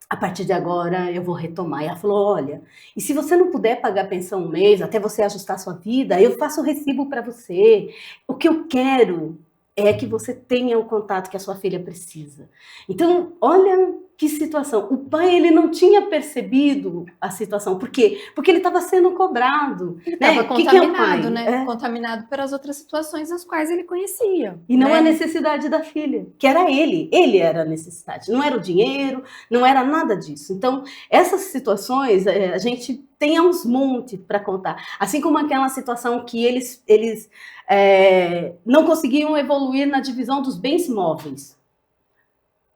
a partir de agora eu vou retomar. E ela falou, olha, e se você não puder pagar a pensão um mês, até você ajustar a sua vida, eu faço o recibo para você. O que eu quero é que você tenha o contato que a sua filha precisa. Então, olha que situação. O pai, ele não tinha percebido a situação. Por quê? Porque ele estava sendo cobrado. Ele estava né? Que é o pai? contaminado, né? Contaminado pelas outras situações as quais ele conhecia. E não né? a necessidade da filha, que era ele. Ele era a necessidade. Não era o dinheiro, não era nada disso. Então, essas situações, a gente tem aos montes para contar. Assim como aquela situação que eles não conseguiam evoluir na divisão dos bens móveis.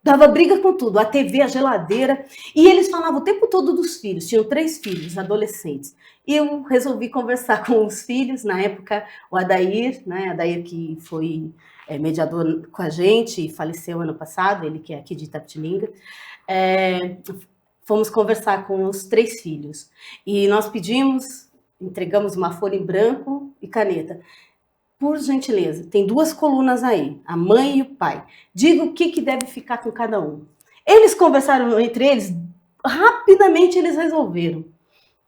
Dava briga com tudo, a TV, a geladeira. E eles falavam o tempo todo dos filhos. Tinham 3 filhos, adolescentes. E eu resolvi conversar com os filhos. Na época, o Adair, né? Adair que foi mediador com a gente e faleceu ano passado, ele que é aqui de Itapetininga. Fomos conversar com os 3 filhos. E nós entregamos uma folha em branco e caneta. Por gentileza, tem 2 colunas aí, a mãe e o pai. Diga o que deve ficar com cada um. Eles conversaram entre eles, rapidamente eles resolveram.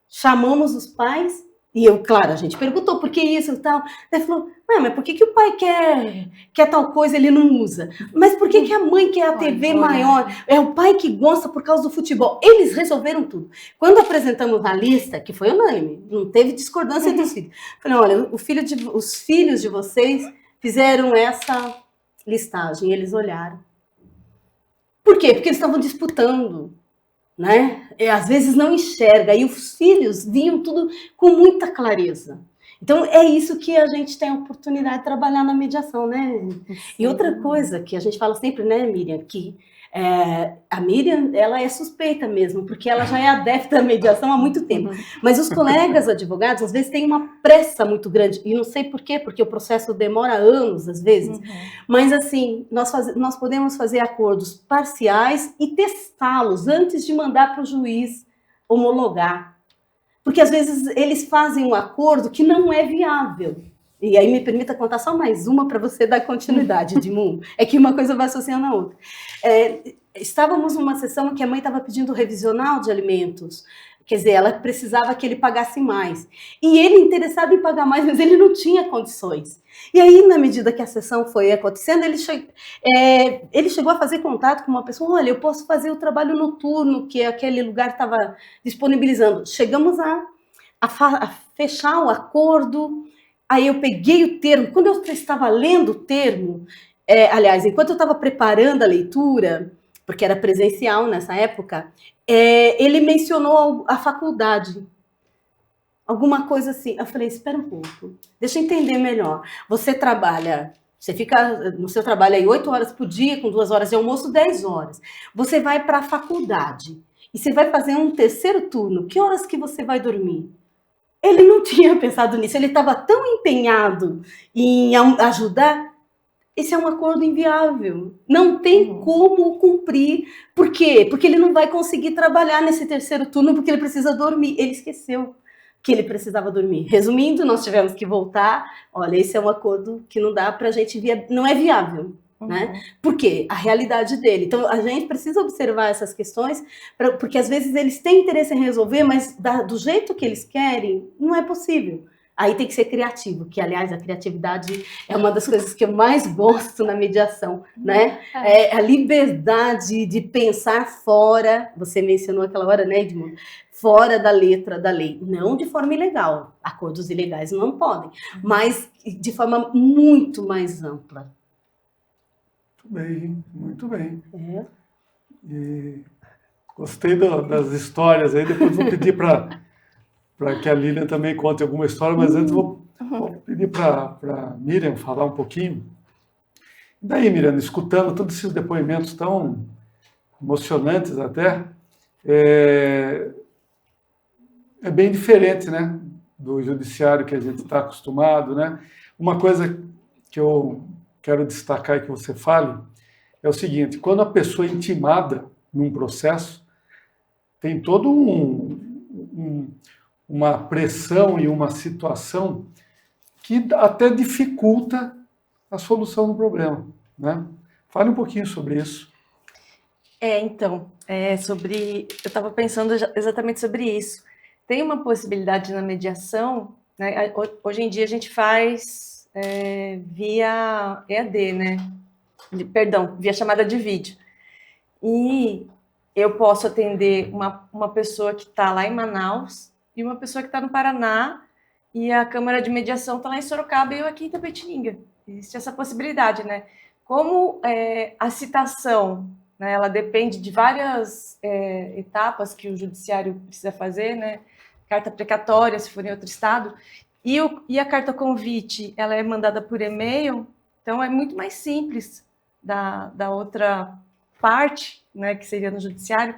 Chamamos os pais, e eu, claro, a gente perguntou por que isso e tal. Ele falou, mas por que o pai quer tal coisa, ele não usa? Mas por que a mãe quer a TV maior? É o pai que gosta por causa do futebol. Eles resolveram tudo. Quando apresentamos a lista, que foi unânime, não teve discordância entre os filhos. Falei, olha, os filhos de vocês fizeram essa listagem. Eles olharam. Por quê? Porque eles estavam disputando. Né? Às vezes não enxerga, e os filhos viam tudo com muita clareza. Então é isso que a gente tem a oportunidade de trabalhar na mediação, né? Sim. E outra coisa que a gente fala sempre, né, Miriam, que a Miriam, ela é suspeita mesmo, porque ela já é adepta da mediação há muito tempo. Mas os colegas advogados, às vezes, têm uma pressa muito grande, e não sei por quê, porque o processo demora anos, às vezes. Mas, assim, nós podemos fazer acordos parciais e testá-los antes de mandar para o juiz homologar. Porque, às vezes, eles fazem um acordo que não é viável. E aí me permita contar só mais uma para você dar continuidade, Edmundo. É que uma coisa vai associando a outra. Estávamos numa sessão em que a mãe estava pedindo revisional de alimentos. Quer dizer, ela precisava que ele pagasse mais. E ele interessado em pagar mais, mas ele não tinha condições. E aí, na medida que a sessão foi acontecendo, ele chegou a fazer contato com uma pessoa. Olha, eu posso fazer o trabalho noturno que aquele lugar estava disponibilizando. Chegamos a fechar o acordo. Aí eu peguei o termo, quando eu estava lendo o termo, aliás, enquanto eu estava preparando a leitura, porque era presencial nessa época, ele mencionou a faculdade, alguma coisa assim. Eu falei, espera um pouco, deixa eu entender melhor. Você fica no seu trabalho aí 8 horas por dia, com 2 horas de almoço, 10 horas. Você vai para a faculdade. e você vai fazer um terceiro turno, que horas que você vai dormir? Ele não tinha pensado nisso, ele estava tão empenhado em ajudar. Esse é um acordo inviável. Não tem como cumprir. Por quê? Porque ele não vai conseguir trabalhar nesse terceiro turno porque ele precisa dormir. Ele esqueceu que ele precisava dormir. Resumindo, nós tivemos que voltar. Olha, esse é um acordo que não dá para a gente não é viável. Né? Por quê? A realidade dele. Então, a gente precisa observar essas questões, porque às vezes eles têm interesse em resolver, mas do jeito que eles querem, não é possível. Aí tem que ser criativo, que, aliás, a criatividade é uma das coisas que eu mais gosto na mediação, né? É a liberdade de pensar fora, você mencionou aquela hora, né, Edmundo? Fora da letra da lei. Não de forma ilegal, acordos ilegais não podem, mas de forma muito mais ampla. Muito bem. E gostei das histórias aí, depois vou pedir para que a Lilian também conte alguma história, mas antes vou pedir para a Miriam falar um pouquinho. E daí, Miriam, escutando todos esses depoimentos tão emocionantes até, é bem diferente, né, do judiciário que a gente está acostumado, né? Uma coisa que eu quero destacar e que você fale é o seguinte: quando a pessoa é intimada num processo, tem todo uma pressão e uma situação que até dificulta a solução do problema, né? Fale um pouquinho sobre isso. Então, eu estava pensando exatamente sobre isso. Tem uma possibilidade na mediação, né? Hoje em dia a gente faz via EAD, né? Perdão, via chamada de vídeo. E eu posso atender uma pessoa que está lá em Manaus e uma pessoa que está no Paraná, e a Câmara de Mediação está lá em Sorocaba e eu aqui em Itapetininga. Existe essa possibilidade, né? Como a citação, né, ela depende de várias etapas que o judiciário precisa fazer, né? Carta precatória, se for em outro estado, e a carta convite, ela é mandada por e-mail, então é muito mais simples da outra parte, né, que seria no judiciário,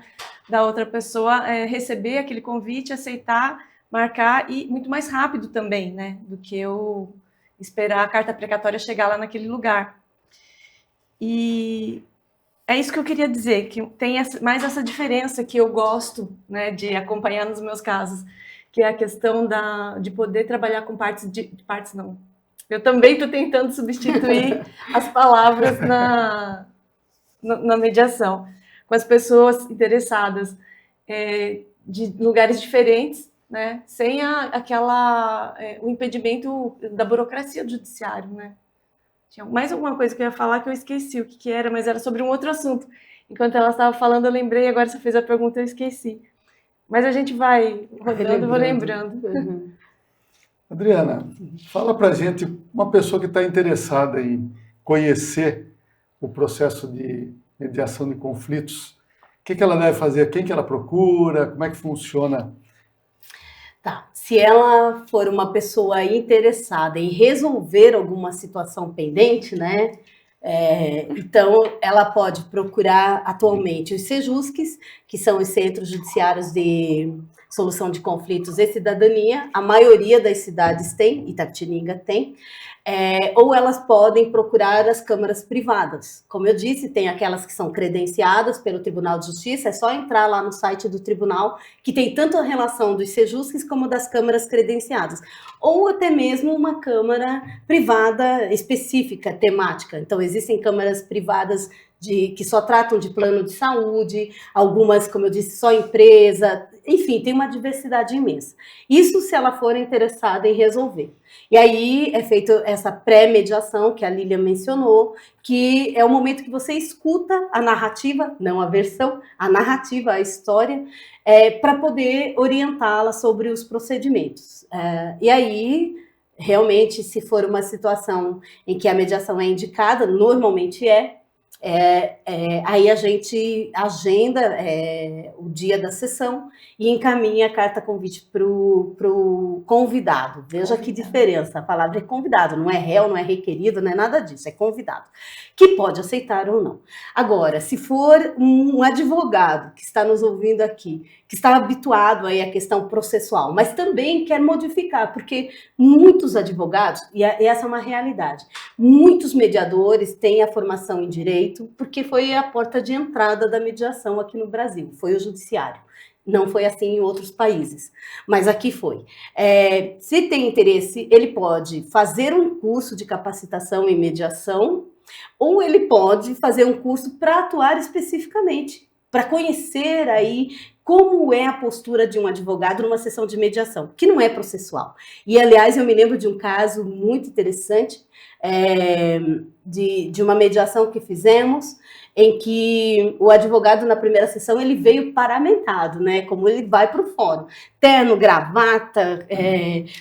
da outra pessoa receber aquele convite, aceitar, marcar, e muito mais rápido também, né, do que eu esperar a carta precatória chegar lá naquele lugar. E é isso que eu queria dizer, que tem mais essa diferença que eu gosto, né, de acompanhar nos meus casos, que é a questão de poder trabalhar com partes não. Eu também estou tentando substituir as palavras na mediação, com as pessoas interessadas de lugares diferentes, né, sem o impedimento da burocracia do judiciário, né. Tinha mais alguma coisa que eu ia falar que eu esqueci o que era, mas era sobre um outro assunto. Enquanto ela estava falando, eu lembrei, agora você fez a pergunta, eu esqueci. Mas a gente vai rodando e vou lembrando. Adriana, fala pra gente, uma pessoa que está interessada em conhecer o processo de mediação de conflitos, o que ela deve fazer? Quem que ela procura? Como é que funciona? Tá. Se ela for uma pessoa interessada em resolver alguma situação pendente, né? Então, ela pode procurar atualmente os Sejusques, que são os Centros Judiciários de Solução de Conflitos e Cidadania. A maioria das cidades tem, Itapetininga tem. Ou elas podem procurar as câmaras privadas. Como eu disse, tem aquelas que são credenciadas pelo Tribunal de Justiça, é só entrar lá no site do tribunal, que tem tanto a relação dos Sejusques como das câmaras credenciadas. Ou até mesmo uma câmara privada específica, temática. Então, existem câmaras privadas que só tratam de plano de saúde, algumas, como eu disse, só empresa, enfim, tem uma diversidade imensa. Isso se ela for interessada em resolver. E aí é feita essa pré-mediação que a Lilian mencionou, que é o momento que você escuta a narrativa, não a versão, a narrativa, a história, para poder orientá-la sobre os procedimentos. E aí, realmente, se for uma situação em que a mediação é indicada, normalmente Aí a gente agenda o dia da sessão e encaminha a carta convite para o convidado. Veja que diferença, a palavra é convidado, não é réu, não é requerido, não é nada disso, é convidado, que pode aceitar ou não. Agora, se for um advogado que está nos ouvindo aqui, que está habituado aí à questão processual, mas também quer modificar, porque muitos advogados, e essa é uma realidade, muitos mediadores têm a formação em direito, porque foi a porta de entrada da mediação aqui no Brasil, foi o judiciário. Não foi assim em outros países, mas aqui foi. Se tem interesse, ele pode fazer um curso de capacitação em mediação, ou ele pode fazer um curso para atuar especificamente, para conhecer aí como é a postura de um advogado numa sessão de mediação, que não é processual. E, aliás, eu me lembro de um caso muito interessante, de uma mediação que fizemos, em que o advogado, na primeira sessão, ele veio paramentado, né? Como ele vai para o fórum. Terno, gravata,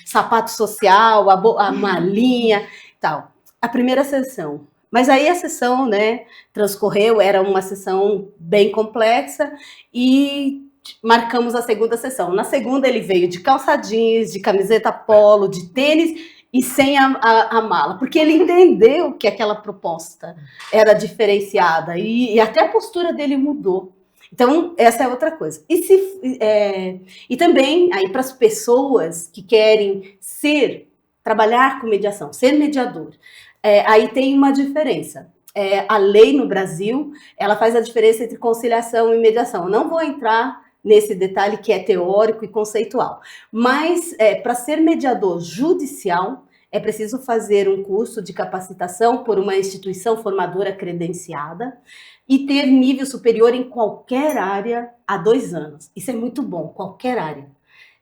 sapato social, a malinha e tal. A primeira sessão. Mas aí a sessão, né, transcorreu, era uma sessão bem complexa e marcamos a segunda sessão. Na segunda ele veio de calça jeans, de camiseta polo, de tênis e sem a mala, porque ele entendeu que aquela proposta era diferenciada e até a postura dele mudou. Então, essa é outra coisa. E também, aí para as pessoas que querem trabalhar com mediação, ser mediador, aí tem uma diferença. A lei no Brasil, ela faz a diferença entre conciliação e mediação. Eu não vou entrar nesse detalhe que é teórico e conceitual. Mas, para ser mediador judicial, é preciso fazer um curso de capacitação por uma instituição formadora credenciada e ter nível superior em qualquer área há 2 anos. Isso é muito bom, qualquer área.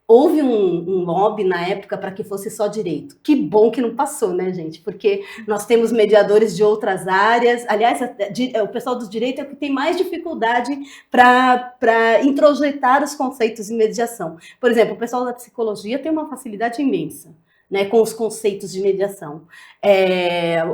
Houve um lobby na época para que fosse só direito. Que bom que não passou, né, gente? Porque nós temos mediadores de outras áreas. Aliás, o pessoal do direito é o que tem mais dificuldade para introjetar os conceitos de mediação. Por exemplo, o pessoal da psicologia tem uma facilidade imensa, né, com os conceitos de mediação.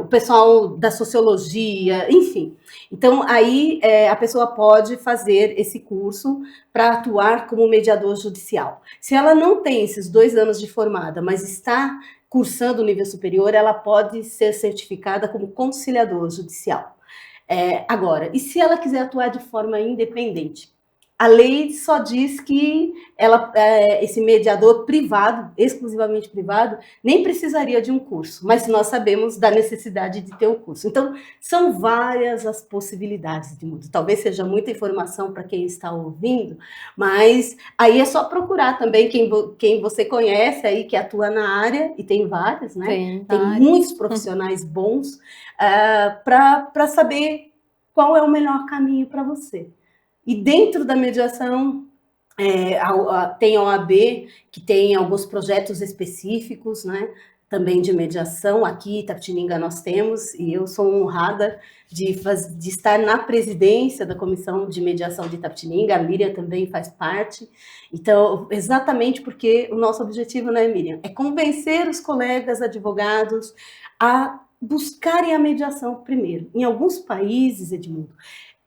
O pessoal da sociologia, enfim. Então, aí a pessoa pode fazer esse curso para atuar como mediador judicial. Se ela não tem esses 2 anos de formada, mas está cursando o nível superior, ela pode ser certificada como conciliador judicial. Agora, e se ela quiser atuar de forma independente? A lei só diz que esse mediador privado, exclusivamente privado, nem precisaria de um curso, mas nós sabemos da necessidade de ter um curso. Então, são várias as possibilidades de mundo. Talvez seja muita informação para quem está ouvindo, mas aí é só procurar também quem você conhece aí, que atua na área, e tem vários, né? Tem muitos profissionais bons para saber qual é o melhor caminho para você. E dentro da mediação, tem a OAB, que tem alguns projetos específicos, né, também de mediação. Aqui em Itapetininga nós temos, e eu sou honrada de estar na presidência da Comissão de Mediação de Itapetininga, a Miriam também faz parte. Então, exatamente porque o nosso objetivo, né, Miriam, é convencer os colegas advogados a buscarem a mediação primeiro. Em alguns países, Edmundo,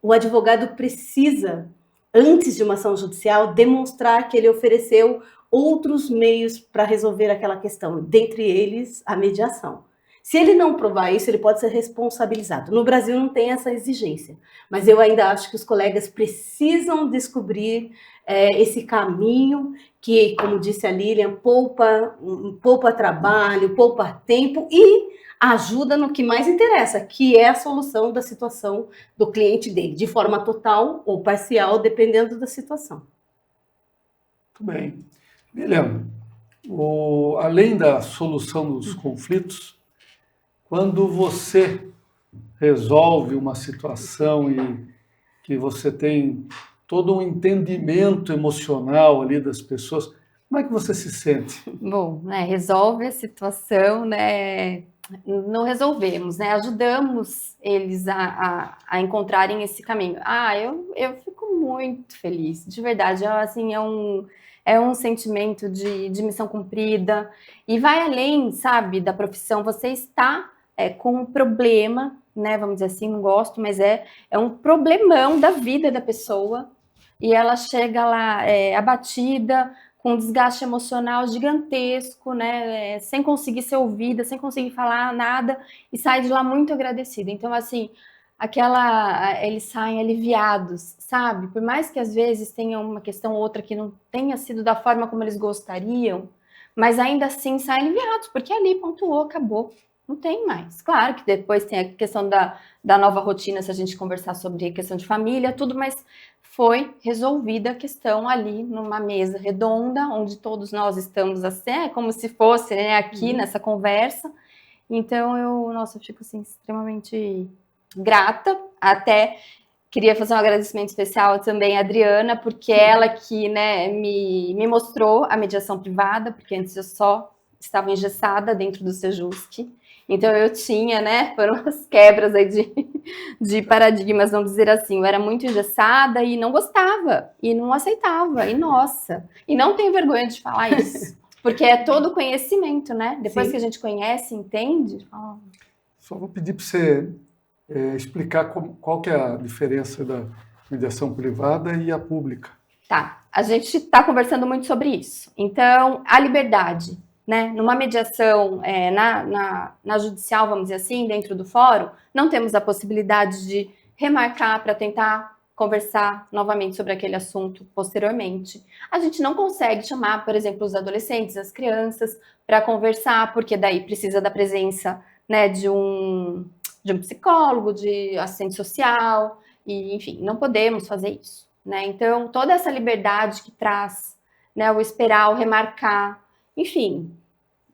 o advogado precisa, antes de uma ação judicial, demonstrar que ele ofereceu outros meios para resolver aquela questão, dentre eles a mediação. Se ele não provar isso, ele pode ser responsabilizado. No Brasil não tem essa exigência, mas eu ainda acho que os colegas precisam descobrir esse caminho que, como disse a Lilian, poupa trabalho, poupa tempo e ajuda no que mais interessa, que é a solução da situação do cliente dele, de forma total ou parcial, dependendo da situação. Muito bem. Lilian, além da solução dos conflitos, quando você resolve uma situação e que você tem todo um entendimento emocional ali das pessoas, como é que você se sente? Bom, né, resolve a situação, né? Não resolvemos, né? Ajudamos eles a encontrarem esse caminho. Eu fico muito feliz, de verdade. Assim, é um sentimento de missão cumprida e vai além, sabe, da profissão. Você está com um problema né, vamos dizer assim, não gosto, mas é um problemão da vida da pessoa, e ela chega lá abatida, com um desgaste emocional gigantesco, né, sem conseguir ser ouvida, sem conseguir falar nada, e sai de lá muito agradecida. Então, assim, eles saem aliviados, sabe? Por mais que às vezes tenha uma questão ou outra que não tenha sido da forma como eles gostariam, mas ainda assim saem aliviados, porque ali pontuou, acabou. Não tem mais. Claro que depois tem a questão da nova rotina, se a gente conversar sobre a questão de família, tudo, mas foi resolvida a questão ali numa mesa redonda, onde todos nós estamos assim, como se fosse, né, aqui nessa conversa. Então, eu fico assim, extremamente grata. Até queria fazer um agradecimento especial também à Adriana, porque ela que, né, me mostrou a mediação privada, porque antes eu só estava engessada dentro do Sejusc. Então eu tinha, né, foram as quebras aí de paradigmas, vamos dizer assim. Eu era muito engessada e não gostava, e não aceitava, e nossa. E não tenho vergonha de falar isso, porque é todo conhecimento, né? Depois que a gente conhece, entende. Só vou pedir para você explicar qual que é a diferença da mediação privada e a pública. Tá, a gente está conversando muito sobre isso. Então, a liberdade, né? Numa mediação na judicial, vamos dizer assim, dentro do fórum, não temos a possibilidade de remarcar para tentar conversar novamente sobre aquele assunto posteriormente. A gente não consegue chamar, por exemplo, os adolescentes, as crianças, para conversar, porque daí precisa da presença, né, de um psicólogo, de assistente social, e, enfim, não podemos fazer isso, né? Então, toda essa liberdade que traz, né, o esperar, o remarcar, enfim.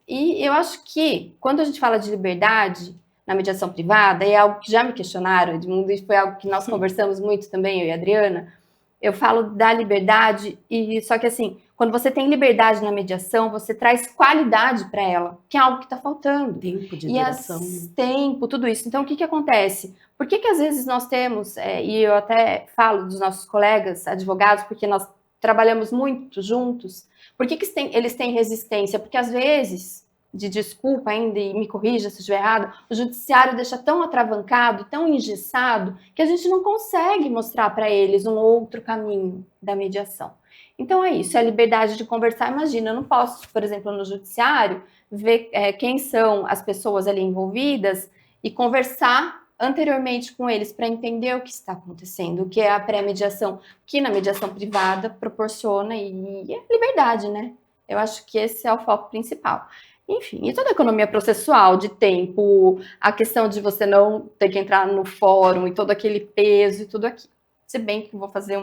E eu acho que, quando a gente fala de liberdade na mediação privada, é algo que já me questionaram, Edmundo, e foi algo que nós conversamos muito também, eu e a Adriana. Eu falo da liberdade, só que assim, quando você tem liberdade na mediação, você traz qualidade para ela, que é algo que está faltando. Tempo de duração. Tempo, tudo isso. Então, o que acontece? Por que às vezes nós temos, e eu até falo dos nossos colegas advogados, porque nós trabalhamos muito juntos, por que eles têm resistência? Porque às vezes, de desculpa ainda, e me corrija se estiver errado, o judiciário deixa tão atravancado, tão engessado, que a gente não consegue mostrar para eles um outro caminho da mediação. Então é isso, é a liberdade de conversar. Imagina, eu não posso, por exemplo, no judiciário, ver quem são as pessoas ali envolvidas e conversar anteriormente com eles para entender o que está acontecendo, o que é a pré-mediação, que na mediação privada proporciona, e é liberdade, né? Eu acho que esse é o foco principal. Enfim, e toda a economia processual de tempo, a questão de você não ter que entrar no fórum e todo aquele peso e tudo aquilo. Se bem que vou fazer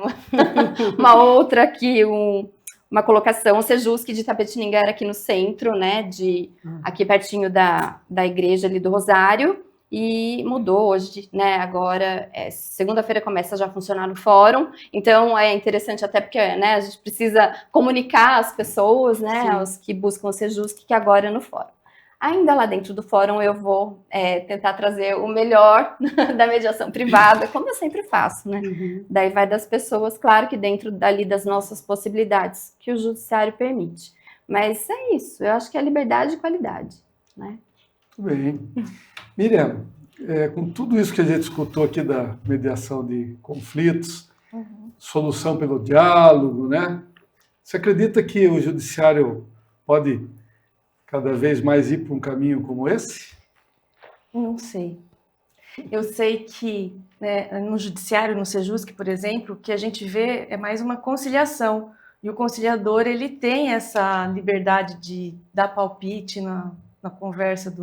uma outra aqui, uma colocação, o Sejusc de Itapetininga era aqui no centro, né, aqui pertinho da igreja ali do Rosário, e mudou hoje, né, agora, segunda-feira começa já a funcionar no fórum, então é interessante até porque, né, a gente precisa comunicar às pessoas, né, aos que buscam o Sejusc, que agora é no fórum. Ainda lá dentro do fórum eu vou tentar trazer o melhor da mediação privada, como eu sempre faço, né? Daí vai das pessoas, claro que dentro dali das nossas possibilidades que o judiciário permite. Mas é isso, eu acho que é liberdade e qualidade, né? Muito bem. Miriam, com tudo isso que a gente escutou aqui da mediação de conflitos, solução pelo diálogo, né? Você acredita que o judiciário pode cada vez mais ir para um caminho como esse? Não sei. Eu sei que, né, no judiciário, no Sejusc, por exemplo, o que a gente vê é mais uma conciliação. E o conciliador, ele tem essa liberdade de dar palpite na conversa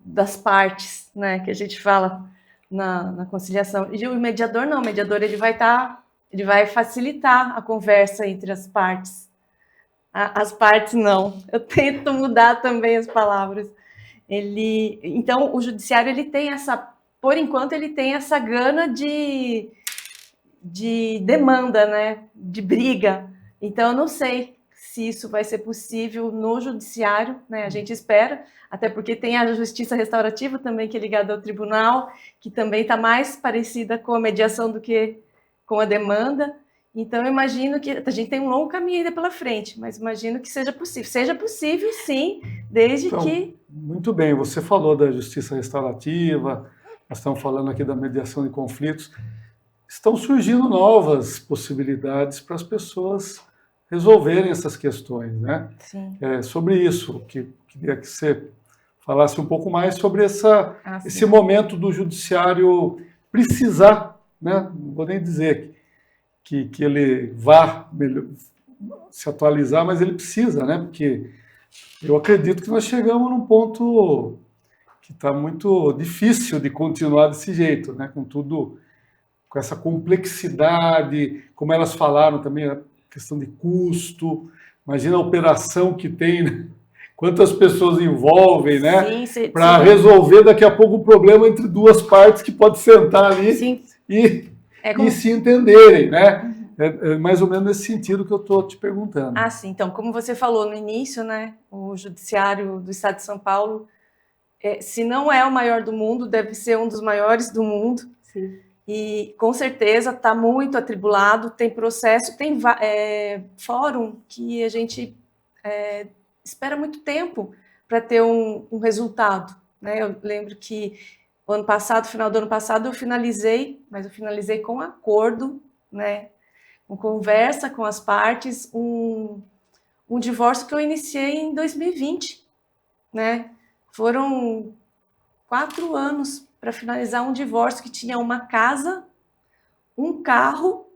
das partes, né, que a gente fala na conciliação. E o mediador não, o mediador ele vai facilitar a conversa entre as partes. As partes não. Eu tento mudar também as palavras. Então, o judiciário ele tem por enquanto, ele tem essa gana de demanda, né? De briga. Então, eu não sei se isso vai ser possível no judiciário, né? A gente espera, até porque tem a justiça restaurativa também, que é ligada ao tribunal, que também está mais parecida com a mediação do que com a demanda. Então, eu imagino que a gente tem um longo caminho ainda pela frente, mas imagino que seja possível. Seja possível, sim, desde Então, que... muito bem, você falou da justiça restaurativa, nós estamos falando aqui da mediação de conflitos. Estão surgindo novas possibilidades para as pessoas resolverem essas questões, né? Sim. Sobre isso, queria que você falasse um pouco mais sobre esse Sim. momento do judiciário precisar, né? Não vou nem dizer que ele vá se atualizar, mas ele precisa, né? Porque eu acredito que nós chegamos num ponto que está muito difícil de continuar desse jeito, né? Com essa complexidade, como elas falaram também, a questão de custo, imagina a operação que tem, né? Quantas pessoas envolvem, né? Para resolver daqui a pouco o problema entre duas partes que pode sentar ali e se entenderem, né? É mais ou menos nesse sentido que eu estou te perguntando. Sim. Então, como você falou no início, né? O Judiciário do Estado de São Paulo, se não é o maior do mundo, deve ser um dos maiores do mundo. Sim. E, com certeza, está muito atribulado, tem processo, tem fórum que a gente espera muito tempo para ter um resultado, né? Eu lembro que o ano passado, final do ano passado, eu finalizei com acordo, né? Com conversa com as partes, um divórcio que eu iniciei em 2020, né? Foram 4 anos para finalizar um divórcio que tinha uma casa, um carro,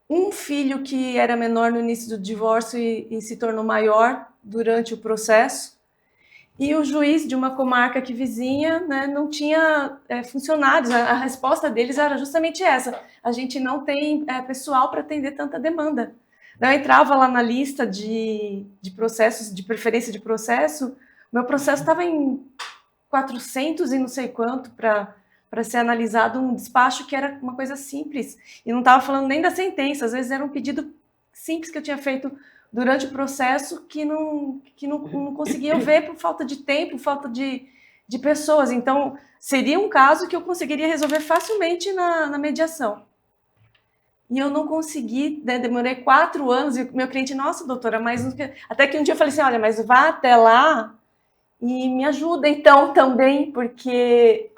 um filho que era menor no início do divórcio e se tornou maior durante o processo, e o juiz de uma comarca aqui vizinha, né, não tinha funcionários. A resposta deles era justamente essa: a gente não tem pessoal para atender tanta demanda. Eu entrava lá na lista de processos, de preferência de processo, meu processo estava em 400 e não sei quanto para ser analisado, um despacho que era uma coisa simples, e não estava falando nem da sentença, às vezes era um pedido simples que eu tinha feito durante o processo que não conseguia ver por falta de tempo, falta de pessoas. Então, seria um caso que eu conseguiria resolver facilmente na mediação. E eu não consegui, né? Demorei 4 anos, e o meu cliente, nossa, doutora, mas... Até que um dia eu falei assim, olha, mas vá até lá e me ajuda então também, porque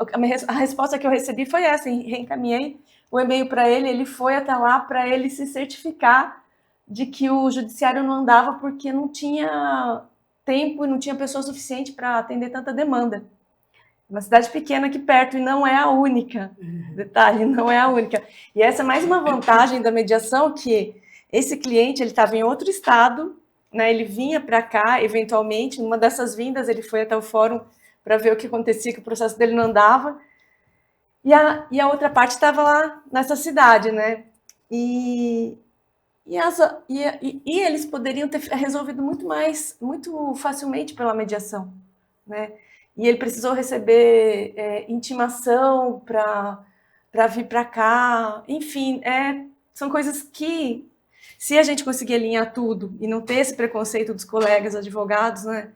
a resposta que eu recebi foi essa, reencaminhei o e-mail para ele, ele foi até lá para ele se certificar de que o judiciário não andava porque não tinha tempo e não tinha pessoa suficiente para atender tanta demanda. Uma cidade pequena aqui perto, e não é a única. Detalhe, não é a única. E essa é mais uma vantagem da mediação, que esse cliente, ele estava em outro estado, né, ele vinha para cá, eventualmente, numa dessas vindas, ele foi até o fórum para ver o que acontecia, que o processo dele não andava, e a outra parte estava lá nessa cidade, né, e eles poderiam ter resolvido muito facilmente pela mediação, né, e ele precisou receber intimação para vir para cá, enfim, são coisas que, se a gente conseguir alinhar tudo e não ter esse preconceito dos colegas advogados, né,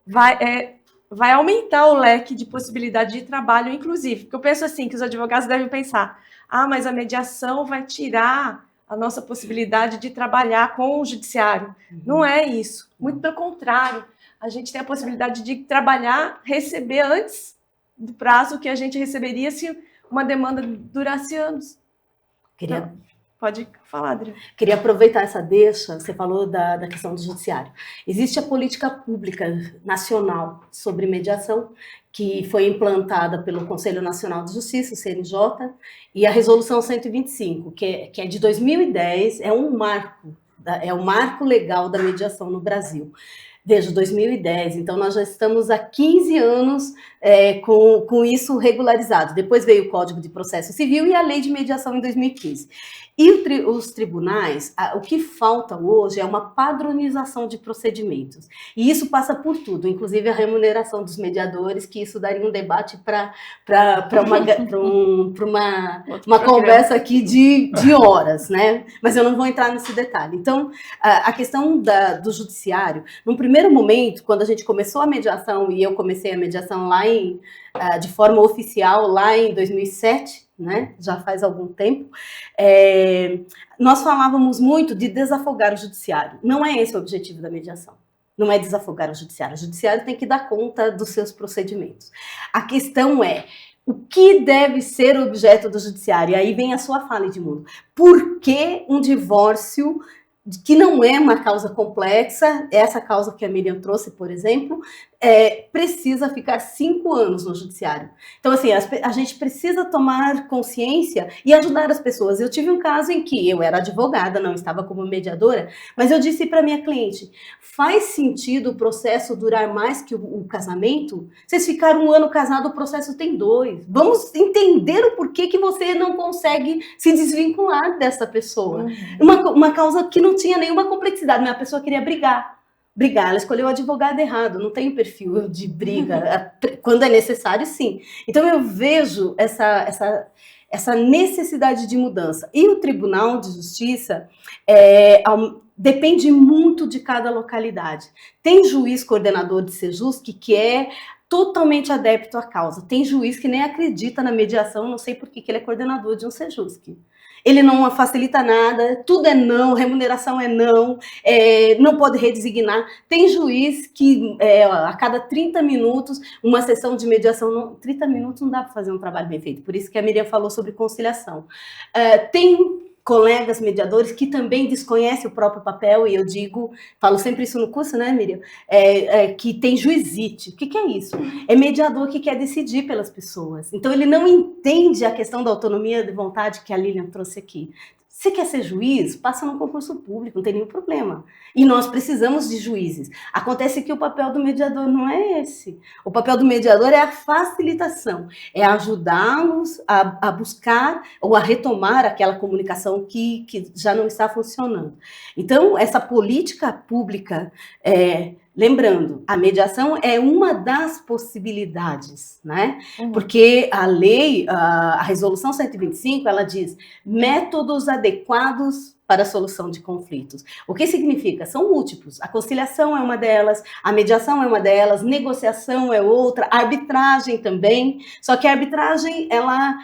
vai aumentar o leque de possibilidade de trabalho, inclusive. Porque eu penso assim, que os advogados devem pensar, mas a mediação vai tirar a nossa possibilidade de trabalhar com o judiciário. Não é isso. Muito pelo contrário. A gente tem a possibilidade de trabalhar, receber antes do prazo que a gente receberia se uma demanda durasse anos. Pode falar, Adriana. Queria aproveitar essa deixa, você falou da questão do judiciário. Existe a política pública nacional sobre mediação, que foi implantada pelo Conselho Nacional de Justiça, o CNJ, e a Resolução 125, que é de 2010, é um marco legal da mediação no Brasil. Desde 2010, então nós já estamos há 15 anos com isso regularizado. Depois veio o Código de Processo Civil e a Lei de Mediação em 2015. E os tribunais, o que falta hoje é uma padronização de procedimentos. E isso passa por tudo, inclusive a remuneração dos mediadores, que isso daria um debate para uma conversa aqui de horas, né? Mas eu não vou entrar nesse detalhe. Então, a questão do judiciário, num primeiro momento, quando a gente começou a mediação, e eu comecei a mediação lá de forma oficial, lá em 2007, né? Já faz algum tempo, nós falávamos muito de desafogar o judiciário. Não é esse o objetivo da mediação. Não é desafogar o judiciário. O judiciário tem que dar conta dos seus procedimentos. A questão é o que deve ser objeto do judiciário. E aí vem a sua fala, Edmundo. Por que um divórcio que não é uma causa complexa, essa causa que a Miriam trouxe, por exemplo, precisa ficar 5 anos no judiciário. Então, assim, a gente precisa tomar consciência e ajudar as pessoas. Eu tive um caso em que eu era advogada, não estava como mediadora, mas eu disse para minha cliente, faz sentido o processo durar mais que o casamento? Vocês ficaram 1 ano casados, o processo tem 2. Vamos entender o porquê que você não consegue se desvincular dessa pessoa. Uma causa que não tinha nenhuma complexidade, mas a pessoa queria brigar, ela escolheu o advogado errado, não tem perfil de briga, quando é necessário, sim. Então eu vejo essa necessidade de mudança. E o Tribunal de Justiça depende muito de cada localidade. Tem juiz coordenador de Sejusc que é totalmente adepto à causa. Tem juiz que nem acredita na mediação, não sei por que ele é coordenador de um Sejusc. Ele não facilita nada, tudo é não, remuneração é não, não pode redesignar. Tem juiz que a cada 30 minutos, uma sessão de mediação, 30 minutos não dá para fazer um trabalho bem feito, por isso que a Miriam falou sobre conciliação. Tem colegas mediadores que também desconhecem o próprio papel, e eu falo sempre isso no curso, né, Miriam? Que tem juizite. O que é isso? É mediador que quer decidir pelas pessoas. Então, ele não entende a questão da autonomia de vontade que a Lilian trouxe aqui. Você quer ser juiz? Passa num concurso público, não tem nenhum problema. E nós precisamos de juízes. Acontece que o papel do mediador não é esse. O papel do mediador é a facilitação, é ajudá-los a buscar ou a retomar aquela comunicação que já não está funcionando. Então, essa política pública, lembrando, a mediação é uma das possibilidades, né? Porque a lei, a resolução 125, ela diz métodos adequados para a solução de conflitos. O que significa? São múltiplos. A conciliação é uma delas, a mediação é uma delas, negociação é outra, a arbitragem também. Só que a arbitragem, ela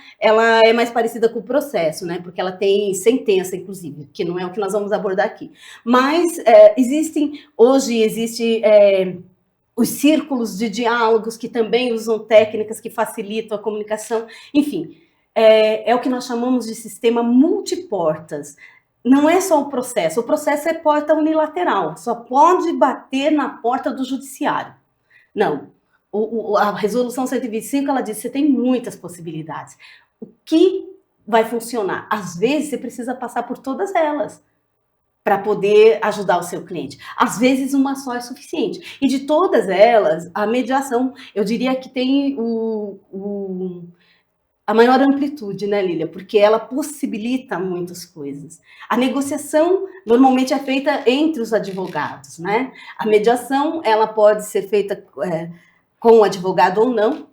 é mais parecida com o processo, né? Porque ela tem sentença, inclusive, que não é o que nós vamos abordar aqui. Mas hoje existe os círculos de diálogos que também usam técnicas que facilitam a comunicação. Enfim, é o que nós chamamos de sistema multiportas. Não é só o processo é porta unilateral, só pode bater na porta do judiciário. Não, a resolução 125, ela diz que você tem muitas possibilidades. O que vai funcionar? Às vezes, você precisa passar por todas elas para poder ajudar o seu cliente. Às vezes, uma só é suficiente. E de todas elas, a mediação, eu diria que tem a maior amplitude, né, Lília? Porque ela possibilita muitas coisas. A negociação normalmente é feita entre os advogados, né? A mediação, ela pode ser feita com o advogado ou não.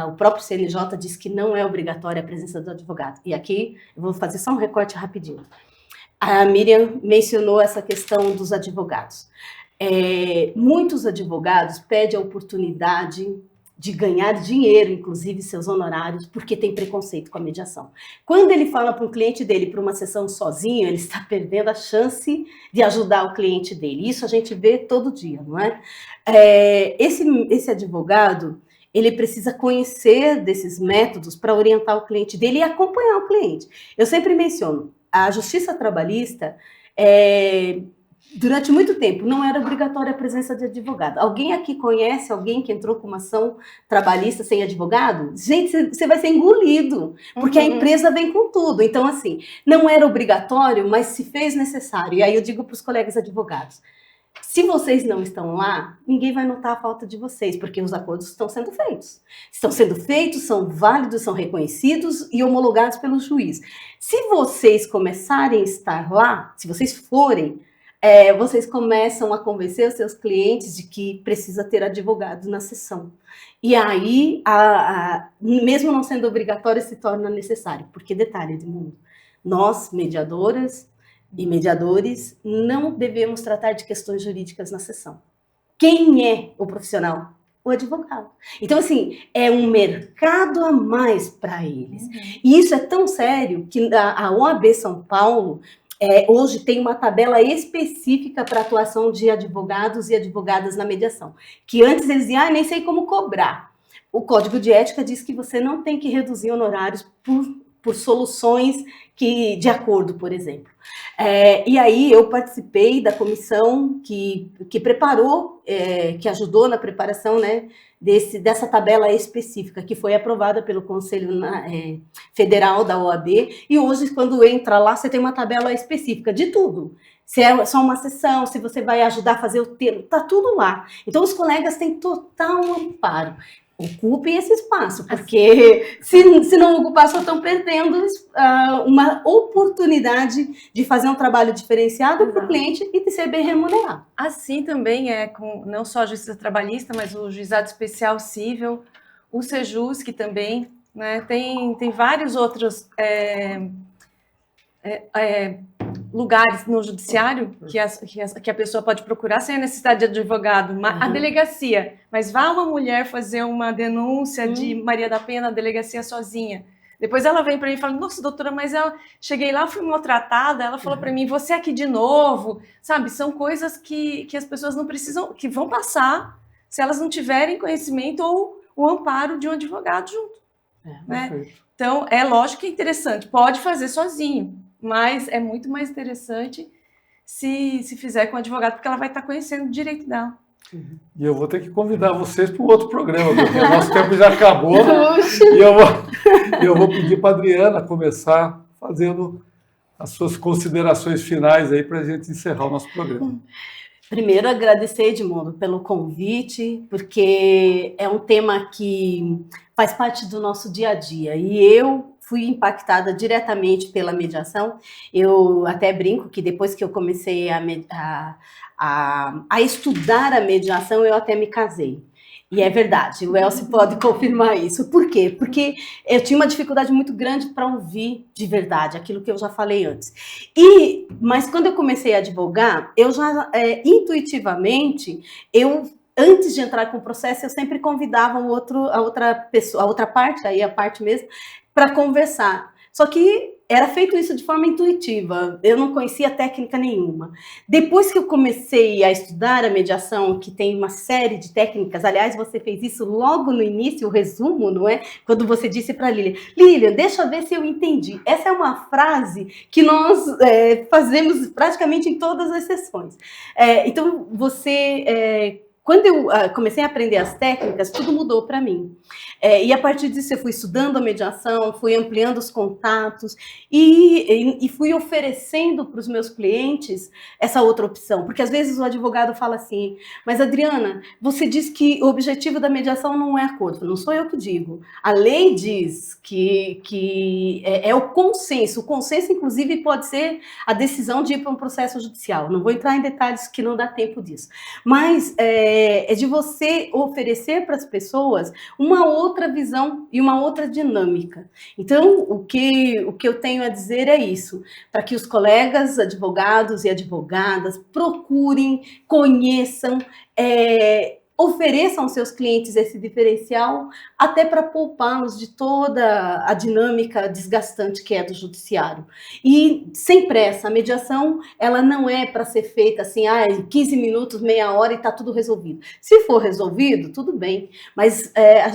O próprio CNJ diz que não é obrigatória a presença do advogado. E aqui eu vou fazer só um recorte rapidinho. A Miriam mencionou essa questão dos advogados. Muitos advogados pedem a oportunidade de ganhar dinheiro, inclusive seus honorários, porque tem preconceito com a mediação. Quando ele fala para um cliente dele para uma sessão sozinho, ele está perdendo a chance de ajudar o cliente dele. Isso a gente vê todo dia, não é? Esse advogado, ele precisa conhecer desses métodos para orientar o cliente dele e acompanhar o cliente. Eu sempre menciono, a justiça trabalhista, durante muito tempo, não era obrigatória a presença de advogado. Alguém aqui conhece alguém que entrou com uma ação trabalhista sem advogado? Gente, você vai ser engolido, porque a empresa vem com tudo. Então, assim, não era obrigatório, mas se fez necessário. E aí eu digo para os colegas advogados, se vocês não estão lá, ninguém vai notar a falta de vocês, porque os acordos estão sendo feitos. Estão sendo feitos, são válidos, são reconhecidos e homologados pelo juiz. Se vocês começarem a estar lá, se vocês forem, vocês começam a convencer os seus clientes de que precisa ter advogado na sessão. E aí, mesmo não sendo obrigatório, se torna necessário. Porque, detalhe, Edmundo, nós, mediadoras e mediadores, não devemos tratar de questões jurídicas na sessão. Quem é o profissional o advogado. Então, assim, é um mercado a mais para eles. E isso é tão sério que a OAB São Paulo hoje tem uma tabela específica para atuação de advogados e advogadas na mediação. Que antes eles diziam, nem sei como cobrar. O Código de Ética diz que você não tem que reduzir honorários por soluções de acordo, por exemplo. E aí eu participei da comissão que preparou, que ajudou na preparação, né, dessa tabela específica, que foi aprovada pelo Conselho Federal da OAB, e hoje, quando entra lá, você tem uma tabela específica de tudo. Se é só uma sessão, se você vai ajudar a fazer o termo, está tudo lá. Então, os colegas têm total amparo. Ocupem esse espaço, porque se não ocupar, só estão perdendo uma oportunidade de fazer um trabalho diferenciado para o cliente e de ser bem remunerado. Assim também com não só a Justiça Trabalhista, mas o Juizado Especial Cível, o Sejus, que também, né, tem vários outros lugares no judiciário que a pessoa pode procurar sem a necessidade de advogado. A delegacia, mas vá uma mulher fazer uma denúncia de Maria da Penha na delegacia sozinha. Depois ela vem para mim e fala, nossa, doutora, mas cheguei lá, fui maltratada, ela falou para mim, você aqui de novo, sabe? São coisas que as pessoas não precisam, que vão passar se elas não tiverem conhecimento ou o amparo de um advogado junto. Né? Então, é lógico que é interessante, pode fazer sozinho, mas é muito mais interessante se fizer com o advogado, porque ela vai estar conhecendo o direito dela. E eu vou ter que convidar vocês para um outro programa, porque o nosso tempo já acabou. E eu vou pedir para a Adriana começar fazendo as suas considerações finais aí para a gente encerrar o nosso programa. Primeiro, agradecer, Edmundo, pelo convite, porque é um tema que faz parte do nosso dia a dia. E eu fui impactada diretamente pela mediação. Eu até brinco que depois que eu comecei a estudar a mediação, eu até me casei. E é verdade, o Elcio pode confirmar isso. Por quê? Porque eu tinha uma dificuldade muito grande para ouvir de verdade, aquilo que eu já falei antes. Mas quando eu comecei a advogar, eu já intuitivamente, antes de entrar com o processo, eu sempre convidava a outra pessoa, a outra parte, aí a parte mesmo, para conversar. Só que era feito isso de forma intuitiva, eu não conhecia técnica nenhuma. Depois que eu comecei a estudar a mediação, que tem uma série de técnicas, aliás, você fez isso logo no início, o resumo, não é? Quando você disse para a Lilian, deixa eu ver se eu entendi. Essa é uma frase que nós fazemos praticamente em todas as sessões. Então, quando eu comecei a aprender as técnicas, tudo mudou para mim. E a partir disso eu fui estudando a mediação, fui ampliando os contatos e fui oferecendo para os meus clientes essa outra opção. Porque às vezes o advogado fala assim, mas Adriana, você diz que o objetivo da mediação não é acordo. Não sou eu que digo. A lei diz que é o consenso. O consenso, inclusive, pode ser a decisão de ir para um processo judicial. Não vou entrar em detalhes que não dá tempo disso. Mas é de você oferecer para as pessoas uma outra visão e uma outra dinâmica. Então, o que eu tenho a dizer é isso, para que os colegas advogados e advogadas procurem, conheçam, ofereçam aos seus clientes esse diferencial, até para poupá-los de toda a dinâmica desgastante que é do judiciário. E sem pressa, a mediação, ela não é para ser feita assim, em 15 minutos, meia hora e está tudo resolvido. Se for resolvido, tudo bem, mas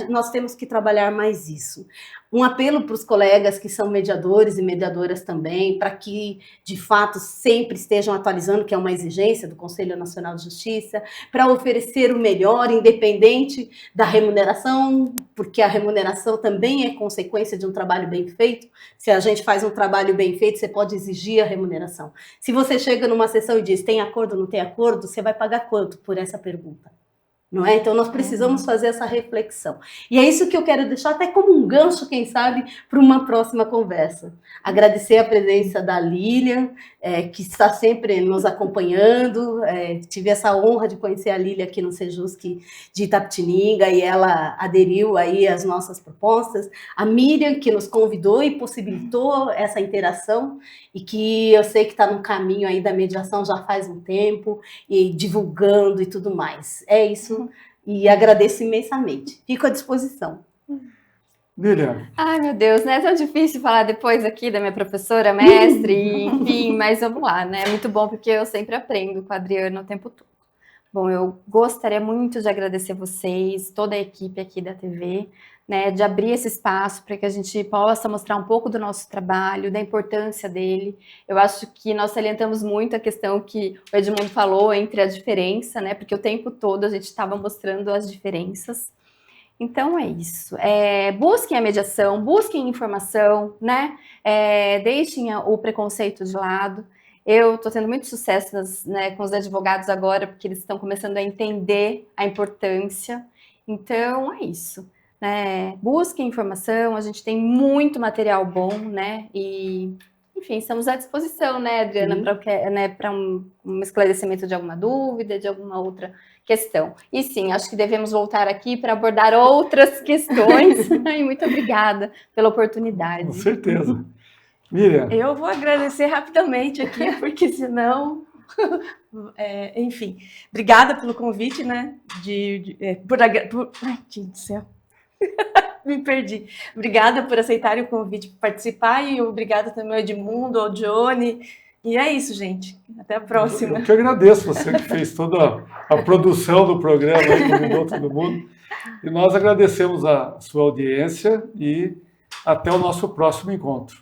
nós temos que trabalhar mais isso. Um apelo para os colegas que são mediadores e mediadoras também, para que, de fato, sempre estejam atualizando, que é uma exigência do Conselho Nacional de Justiça, para oferecer o melhor, independente da remuneração, porque a remuneração também é consequência de um trabalho bem feito. Se a gente faz um trabalho bem feito, você pode exigir a remuneração. Se você chega numa sessão e diz, tem acordo ou não tem acordo, você vai pagar quanto por essa pergunta? Não é? Então, nós precisamos fazer essa reflexão. E é isso que eu quero deixar até como um gancho, quem sabe, para uma próxima conversa. Agradecer a presença da Lilian, que está sempre nos acompanhando. Tive essa honra de conhecer a Lilian aqui no Sejusc de Itapetininga, e ela aderiu aí às nossas propostas. A Miriam, que nos convidou e possibilitou essa interação, e que eu sei que está no caminho aí da mediação já faz um tempo, e divulgando e tudo mais. É isso. E agradeço imensamente. Fico à disposição. Miriam, Ai, meu Deus, né? É tão difícil falar depois aqui da minha professora, mestre, enfim, mas vamos lá, né? É muito bom porque eu sempre aprendo com a Adriana o tempo todo. Bom, eu gostaria muito de agradecer vocês, toda a equipe aqui da TV, né, de abrir esse espaço para que a gente possa mostrar um pouco do nosso trabalho, da importância dele. Eu acho que nós salientamos muito a questão que o Edmundo falou entre a diferença, né, porque o tempo todo a gente estava mostrando as diferenças. Então é isso. Busquem a mediação, busquem informação, né? Deixem o preconceito de lado. Eu estou tendo muito sucesso né, com os advogados agora, porque eles estão começando a entender a importância. Então é isso. Né? Busquem informação, a gente tem muito material bom, né? E, enfim, estamos à disposição, né, Adriana, para um esclarecimento de alguma dúvida, de alguma outra questão. E sim, acho que devemos voltar aqui para abordar outras questões. E muito obrigada pela oportunidade. com certeza. Miriam. Eu vou agradecer rapidamente aqui, porque senão... enfim, obrigada pelo convite, né? Ai, gente do céu. Me perdi. Obrigada por aceitarem o convite para participar e obrigada também ao Edmundo, ao Johnny. E é isso, gente. Até a próxima. Eu que agradeço você que fez toda a produção do programa, aí, convidou todo mundo. E nós agradecemos a sua audiência e até o nosso próximo encontro.